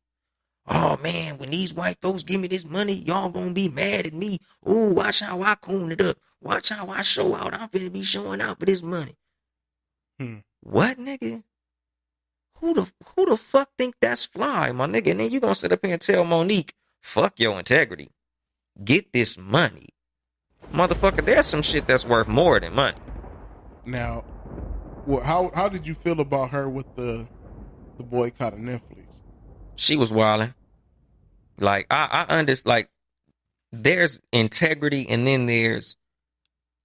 Oh man, when these white folks give me this money, y'all gonna be mad at me. Ooh, watch how I coon it up. Watch how I show out. I'm finna be showing out for this money. What, nigga? Who the fuck think that's fly, my nigga? And then you gonna sit up here and tell Monique, fuck your integrity. Get this money. Motherfucker, there's some shit that's worth more than money. Now, well, how did you feel about her with the boycott of Netflix? She was wilding. Like, I understand, like, there's integrity and then there's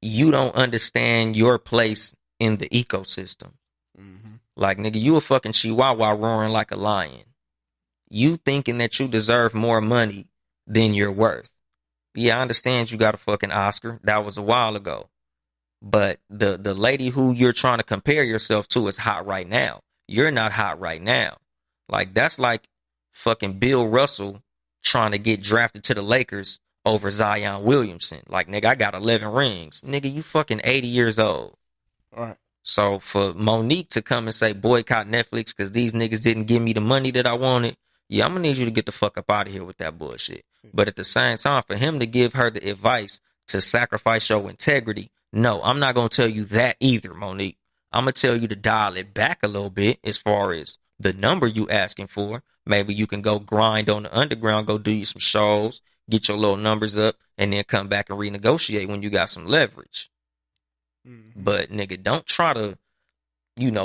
you don't understand your place in the ecosystem. Like, nigga, you a fucking chihuahua roaring like a lion. You thinking that you deserve more money than you're worth. Yeah, I understand you got a fucking Oscar. That was a while ago. But the lady who you're trying to compare yourself to is hot right now. You're not hot right now. Like, that's like fucking Bill Russell trying to get drafted to the Lakers over Zion Williamson. Like, nigga, I got 11 rings. Nigga, you fucking 80 years old. All right. So for Monique to come and say boycott Netflix because these niggas didn't give me the money that I wanted, yeah, I'm going to need you to get the fuck up out of here with that bullshit. But at the same time, for him to give her the advice to sacrifice your integrity, no, I'm not going to tell you that either, Monique. I'm going to tell you to dial it back a little bit as far as the number you asking for. Maybe you can go grind on the underground, go do you some shows, get your little numbers up, and then come back and renegotiate when you got some leverage. But, nigga, don't try to,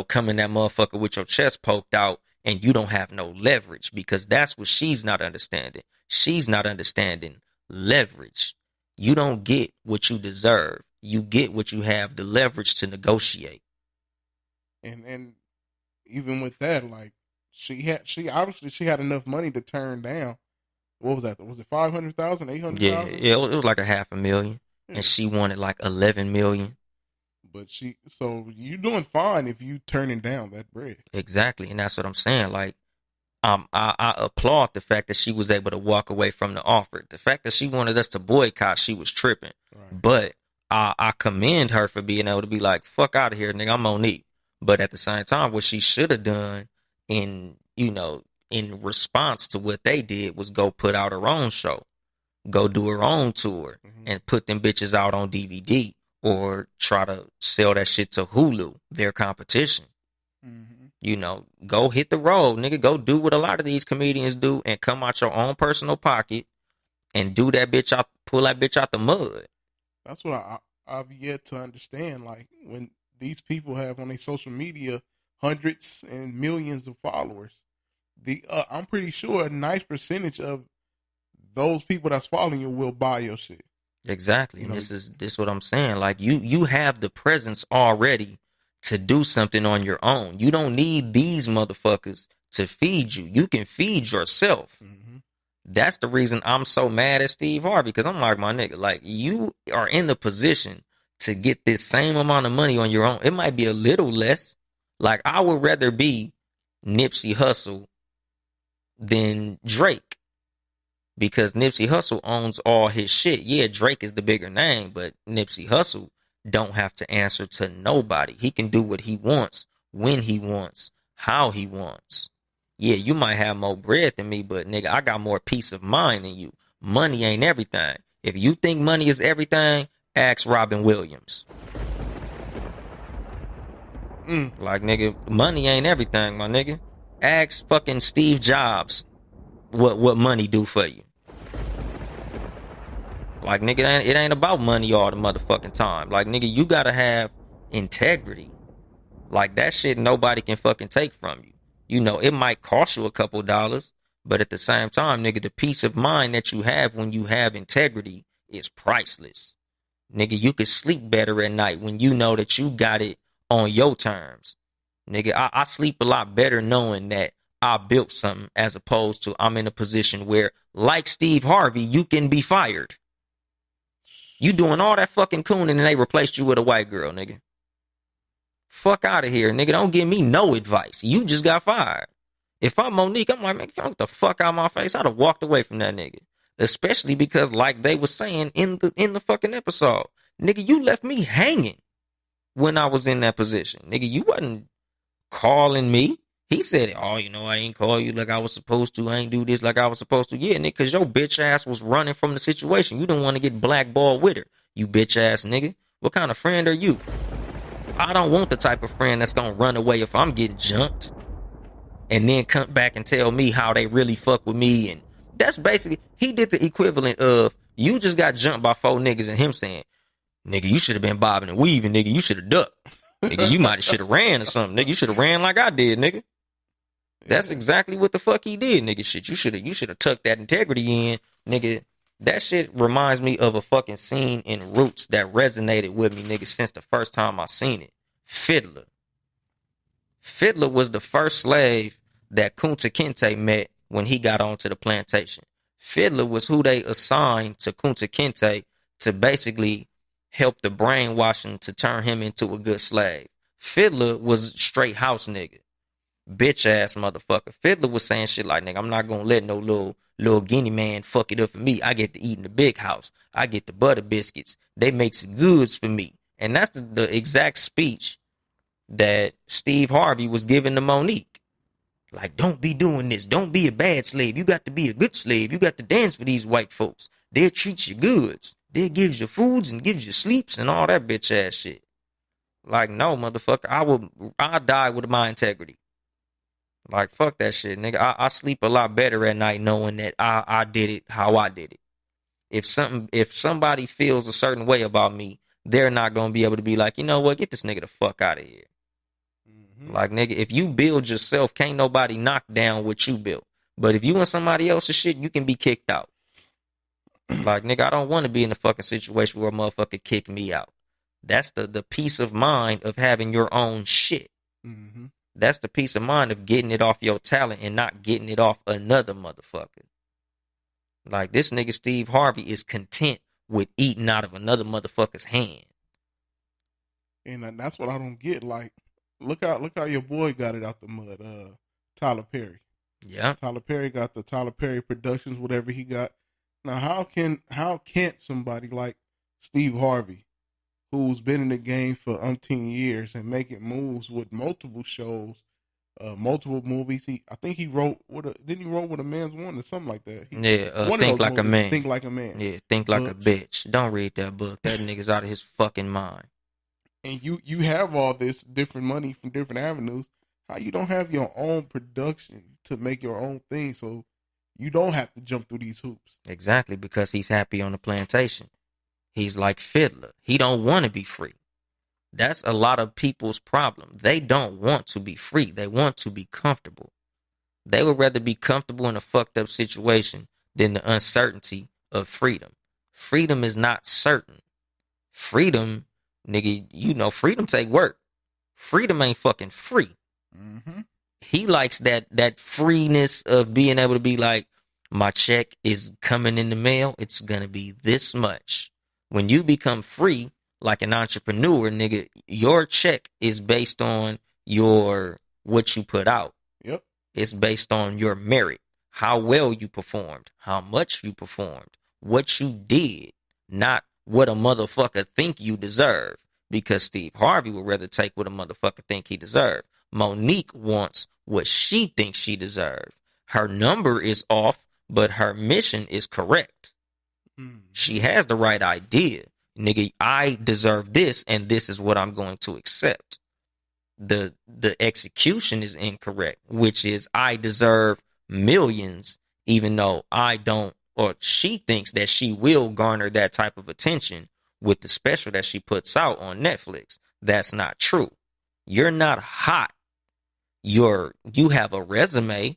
come in that motherfucker with your chest poked out and you don't have no leverage, because that's what she's not understanding. She's not understanding leverage. You don't get what you deserve. You get what you have the leverage to negotiate. And even with that, like, she obviously had enough money to turn down. What was that? Was it 500,000, 800,000? Yeah, it was like $500,000, and she wanted like 11 million. But so you doing fine if you turning down that bread. Exactly, and that's what I'm saying. Like, I applaud the fact that she was able to walk away from the offer. The fact that she wanted us to boycott, she was tripping. Right. But I commend her for being able to be like, fuck out of here, nigga, I'm Monique. But at the same time, what she should have done in response to what they did was go put out her own show, go do her own tour, and put them bitches out on DVD. Or try to sell that shit to Hulu, their competition. Go hit the road, nigga. Go do what a lot of these comedians do and come out your own personal pocket and do that bitch out, pull that bitch out the mud. That's what I've yet to understand. Like, when these people have on their social media hundreds and millions of followers, I'm pretty sure a nice percentage of those people that's following you will buy your shit. Exactly. This is what I'm saying. Like, you have the presence already to do something on your own. You don't need these motherfuckers to feed you. You can feed yourself. That's the reason I'm so mad at Steve Harvey, because I'm like, my nigga, like, you are in the position to get this same amount of money on your own. It might be a little less. Like, I would rather be Nipsey Hussle than Drake. because Nipsey Hussle owns all his shit. Yeah, Drake is the bigger name, but Nipsey Hussle don't have to answer to nobody. He can do what he wants, when he wants, how he wants. Yeah, you might have more bread than me, but nigga, I got more peace of mind than you. Money ain't everything. If you think money is everything, ask Robin Williams. Like, nigga, money ain't everything, my nigga. Ask fucking Steve Jobs what money do for you. Like, nigga, it ain't about money all the motherfucking time. Like, nigga, you gotta have integrity. Like, that shit nobody can fucking take from you. You know, it might cost you a couple dollars, but at the same time, nigga, the peace of mind that you have when you have integrity is priceless. Nigga, you can sleep better at night when you know that you got it on your terms. Nigga, I sleep a lot better knowing that I built something as opposed to I'm in a position where, like Steve Harvey, you can be fired. You doing all that fucking cooning and they replaced you with a white girl, nigga. Fuck out of here, nigga. Don't give me no advice. You just got fired. If I'm Monique, I'm like, man, get the fuck out of my face. I'd have walked away from that nigga. Especially because, like they were saying in the fucking episode, nigga, you left me hanging when I was in that position. Nigga, you wasn't calling me. He said, oh, you know, I ain't call you like I was supposed to. I ain't do this like I was supposed to. Yeah, nigga, because your bitch ass was running from the situation. You didn't want to get blackballed with her, you bitch ass nigga. What kind of friend are you? I don't want the type of friend that's going to run away if I'm getting jumped and then come back and tell me how they really fuck with me. And that's basically, he did the equivalent of you just got jumped by 4 niggas and him saying, nigga, you should have been bobbing and weaving, nigga. You should have ducked. Nigga, you might have should have ran or something, nigga. You should have ran like I did, nigga. That's exactly what the fuck he did, nigga. Shit, you should have tucked that integrity in, nigga. That shit reminds me of a fucking scene in Roots that resonated with me, nigga, since the first time I seen it. Fiddler. Fiddler was the first slave that Kunta Kinte met when he got onto the plantation. Fiddler was who they assigned to Kunta Kinte to basically help the brainwashing to turn him into a good slave. Fiddler was straight house nigga. Bitch ass motherfucker. Fiddler was saying shit like, nigga, I'm not gonna let no little guinea man fuck it up for me. I get to eat in the big house. I get the butter biscuits. They make some goods for me. And that's the exact speech that Steve Harvey was giving to Monique. Like, don't be doing this. Don't be a bad slave. You got to be a good slave. You got to dance for these white folks. They'll treat you goods. They'll give you foods and gives you sleeps and all that bitch ass shit. Like, no, motherfucker. I die with my integrity. Like, fuck that shit, nigga. I sleep a lot better at night knowing that I did it how I did it. If somebody feels a certain way about me, they're not gonna be able to be like, you know what, get this nigga the fuck out of here. Like, nigga, if you build yourself, can't nobody knock down what you built. But if you in somebody else's shit, you can be kicked out. Like, nigga, I don't want to be in a fucking situation where a motherfucker kick me out. That's the peace of mind of having your own shit. Mm-hmm. That's the peace of mind of getting it off your talent and not getting it off another motherfucker. Like, this nigga Steve Harvey is content with eating out of another motherfucker's hand. And that's what I don't get. Like, look how your boy got it out the mud. Tyler Perry. Yeah. Tyler Perry got the Tyler Perry Productions, whatever he got. Now, how can't somebody like Steve Harvey, who's been in the game for umpteen years and making moves with multiple shows, multiple movies. I think he wrote didn't he wrote What a Man's Wanted or something like that? Think Like a Man. Think Like a Man. Yeah, Think Like a Bitch. Don't read that book. That nigga's out of his fucking mind. And you have all this different money from different avenues. How you don't have your own production to make your own thing so you don't have to jump through these hoops? Exactly, because he's happy on the plantation. He's like Fiddler. He don't want to be free. That's a lot of people's problem. They don't want to be free. They want to be comfortable. They would rather be comfortable in a fucked up situation than the uncertainty of freedom. Freedom is not certain. Freedom, nigga, you know, freedom take work. Freedom ain't fucking free. Mm-hmm. He likes that freeness of being able to be like, my check is coming in the mail. It's going to be this much. When you become free, like an entrepreneur, nigga, your check is based on what you put out. Yep. It's based on your merit. how well you performed, how much you performed, what you did, not what a motherfucker think you deserve. Because Steve Harvey would rather take what a motherfucker think he deserved. Monique wants what she thinks she deserved. Her number is off, but her mission is correct. She has the right idea. Nigga, I deserve this, and this is what I'm going to accept. The execution is incorrect, which is I deserve millions, even though I don't, or she thinks that she will garner that type of attention with the special that she puts out on Netflix. That's not true. You're not hot. You have a resume,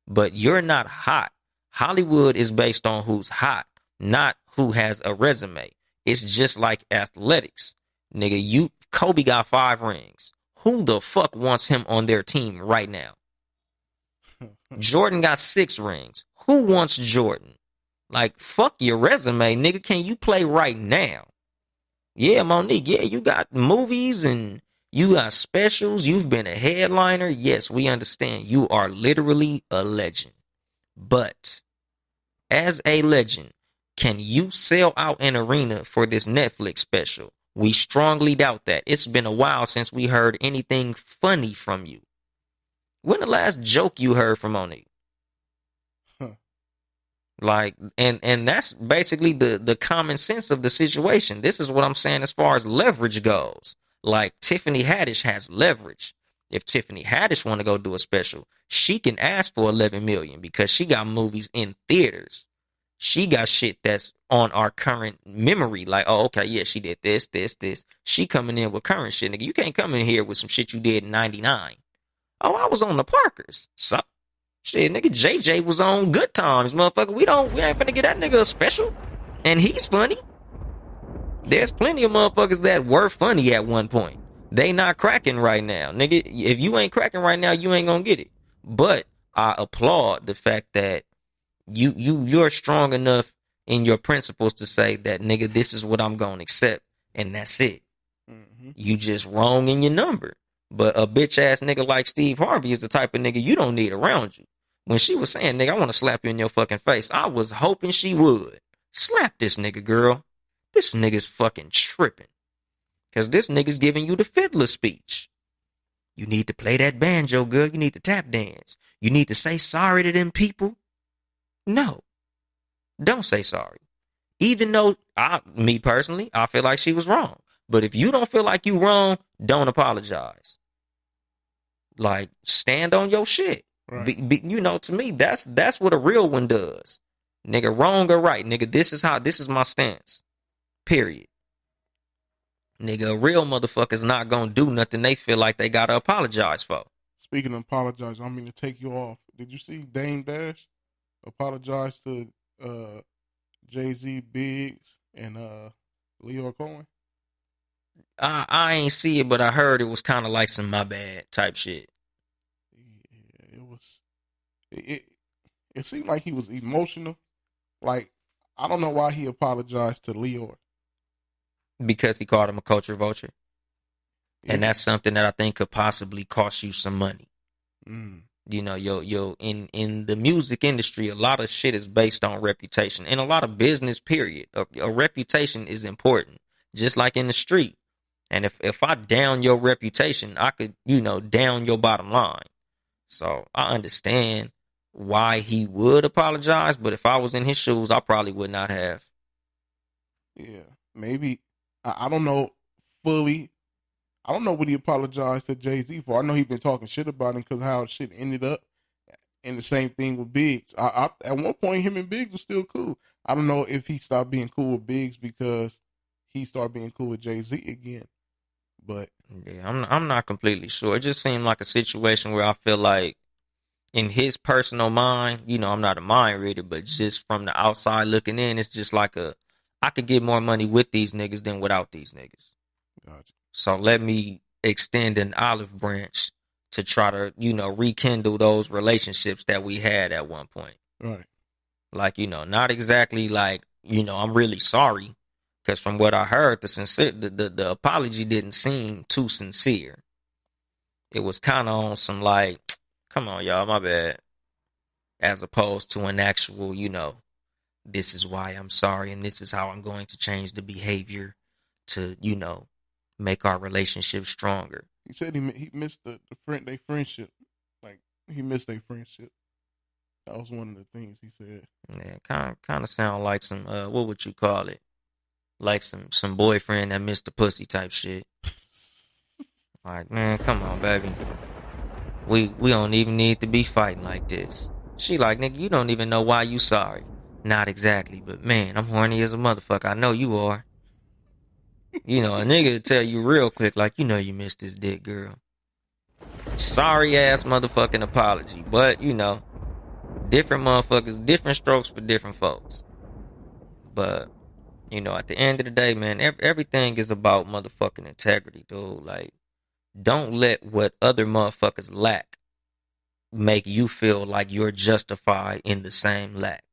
but you're not hot. Hollywood is based on who's hot, not who has a resume. It's just like athletics. Nigga, Kobe got 5 rings. Who the fuck wants him on their team right now? Jordan got 6 rings. Who wants Jordan? Like, fuck your resume, nigga. Can you play right now? Yeah, Monique, yeah, you got movies and you got specials. You've been a headliner. Yes, we understand. You are literally a legend. But as a legend, can you sell out an arena for this Netflix special? We strongly doubt that. It's been a while since we heard anything funny from you. When the last joke you heard from Monique? Like, and that's basically the common sense of the situation. This is what I'm saying as far as leverage goes. Like, Tiffany Haddish has leverage. If Tiffany Haddish want to go do a special, she can ask for 11 million because she got movies in theaters. She got shit that's on our current memory. Like, oh, okay, yeah, she did this. She coming in with current shit. Nigga, you can't come in here with some shit you did in 99. Oh, I was on the Parkers. So, shit, nigga, JJ was on Good Times, motherfucker. We ain't finna get that nigga a special. And he's funny. There's plenty of motherfuckers that were funny at one point. They not cracking right now. Nigga, if you ain't cracking right now, you ain't gonna get it. But I applaud the fact that you're strong enough in your principles to say that, nigga, this is what I'm gonna accept, and that's it. Mm-hmm. You just wrong in your number. But a bitch ass nigga like Steve Harvey is the type of nigga you don't need around you. When she was saying, nigga, I want to slap you in your fucking face, I was hoping she would. Slap this nigga, girl. This nigga's fucking tripping. Because this nigga's giving you the fiddler speech. You need to play that banjo, girl. You need to tap dance. You need to say sorry to them people. No. Don't say sorry. Even though, me personally, I feel like she was wrong. But if you don't feel like you wrong, don't apologize. Like, stand on your shit. Right. You know, to me, that's what a real one does. Nigga, wrong or right. Nigga, this is my stance. Period. Nigga, a real motherfucker's not gonna do nothing they feel like they gotta apologize for. Speaking of apologize, I mean to take you off. Did you see Dame Dash apologize to Jay-Z, Biggs, and Leo Cohen? I ain't see it, but I heard it was kind of like some my bad type shit. Yeah, it was. It seemed like he was emotional. Like, I don't know why he apologized to Leo. Because he called him a culture vulture. Yeah. And that's something that I think could possibly cost you some money. Mm. You know, in the music industry, a lot of shit is based on reputation. And a lot of business, period. A reputation is important. Just like in the street. And if I down your reputation, I could, down your bottom line. So I understand why he would apologize. But if I was in his shoes, I probably would not have. Yeah, maybe. I don't know fully. I don't know what he apologized to Jay-Z for. I know he's been talking shit about him because how shit ended up. And the same thing with Biggs. At one point, him and Biggs were still cool. I don't know if he stopped being cool with Biggs because he started being cool with Jay-Z again. But yeah, I'm not completely sure. It just seemed like a situation where I feel like in his personal mind, I'm not a mind reader, but just from the outside looking in, it's just like I could get more money with these niggas than without these niggas. Gotcha. So let me extend an olive branch to try to, rekindle those relationships that we had at one point. Right. Like, not exactly like, I'm really sorry. Because from what I heard, the apology didn't seem too sincere. It was kind of on some like, come on, y'all, my bad. as opposed to an actual, this is why I'm sorry and this is how I'm going to change the behavior to, make our relationship stronger. He said he missed their friendship. Like, he missed their friendship. That was one of the things he said. Yeah, kind of sound like some, what would you call it? Like some boyfriend that missed the pussy type shit. Like, man, come on, baby. We don't even need to be fighting like this. She like, nigga, you don't even know why you sorry. Not exactly, but man, I'm horny as a motherfucker. I know you are. A nigga will tell you real quick, like, you missed this dick, girl. Sorry ass motherfucking apology. But, different motherfuckers, different strokes for different folks. But, at the end of the day, man, everything is about motherfucking integrity, dude. Like, don't let what other motherfuckers lack make you feel like you're justified in the same lack.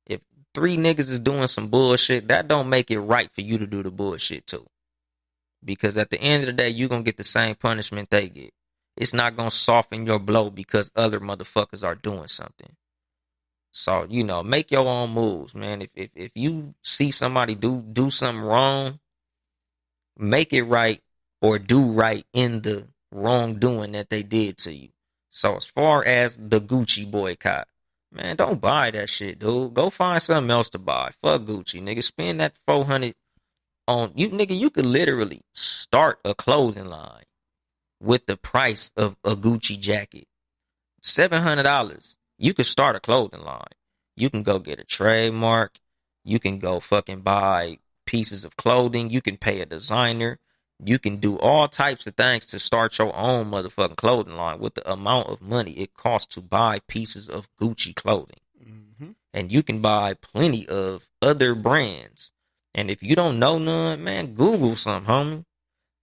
If 3 niggas is doing some bullshit, that don't make it right for you to do the bullshit too. Because at the end of the day, you're going to get the same punishment they get. It's not going to soften your blow because other motherfuckers are doing something. So, make your own moves, man. If you see somebody do something wrong, make it right or do right in the wrongdoing that they did to you. So as far as the Gucci boycott, man, don't buy that shit, dude. Go find something else to buy. Fuck Gucci, nigga. Spend that $400 on you, nigga. You could literally start a clothing line with the price of a Gucci jacket. $700. You could start a clothing line. You can go get a trademark. You can go fucking buy pieces of clothing. You can pay a designer. You can do all types of things to start your own motherfucking clothing line with the amount of money it costs to buy pieces of Gucci clothing. Mm-hmm. And you can buy plenty of other brands. And if you don't know none, man, Google some, homie.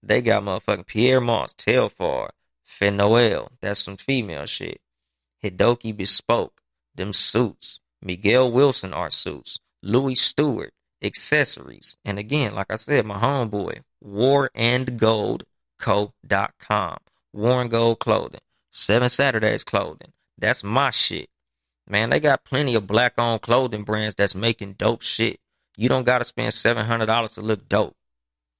They got motherfucking Pierre Moss, Telfar, Fenoel. That's some female shit. Hidoki Bespoke, them suits. Miguel Wilson art suits. Louis Stewart, accessories. And again, like I said, my homeboy, warandgoldco.com. War and Gold Clothing. 7 Saturdays Clothing. That's my shit. Man, they got plenty of black-owned clothing brands that's making dope shit. You don't got to spend $700 to look dope.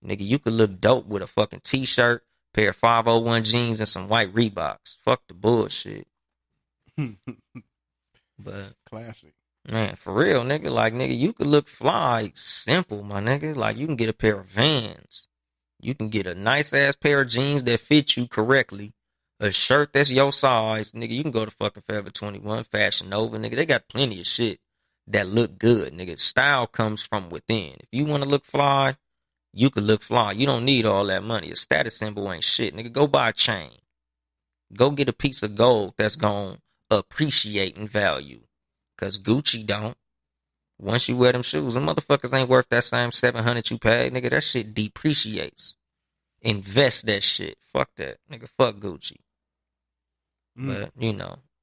Nigga, you could look dope with a fucking t-shirt, pair of 501 jeans, and some white Reeboks. Fuck the bullshit. But classic. Man, for real, nigga. Like, nigga, you could look fly, simple, my nigga. Like, you can get a pair of Vans. You can get a nice-ass pair of jeans that fit you correctly. A shirt that's your size. Nigga, you can go to fucking Forever 21, Fashion Nova. Nigga, they got plenty of shit that look good. Nigga, style comes from within. If you want to look fly, you could look fly. You don't need all that money. A status symbol ain't shit. Nigga, go buy a chain. Go get a piece of gold that's going to appreciate in value. Because Gucci don't. Once you wear them shoes, them motherfuckers ain't worth that same $700 you paid. Nigga, that shit depreciates. Invest that shit. Fuck that. Nigga, fuck Gucci. But,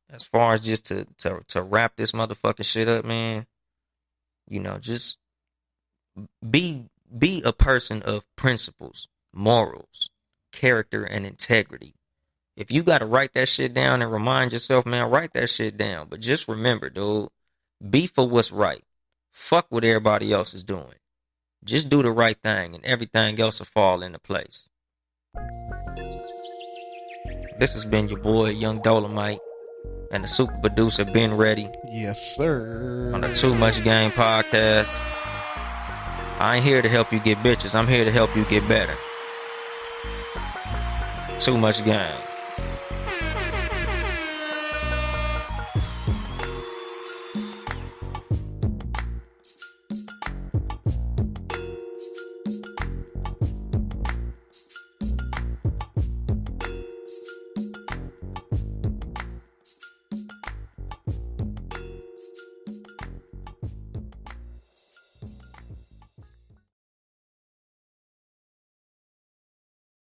as far as just to wrap this motherfucking shit up, man, just be a person of principles, morals, character, and integrity. If you got to write that shit down and remind yourself, man, write that shit down. But just remember, dude, be for what's right. Fuck what everybody else is doing. Just do the right thing and everything else will fall into place. This has been your boy, Young Dolomite, and the super producer, Ben Ready. Yes, sir. On the Too Much Game podcast. I ain't here to help you get bitches. I'm here to help you get better. Too Much Game.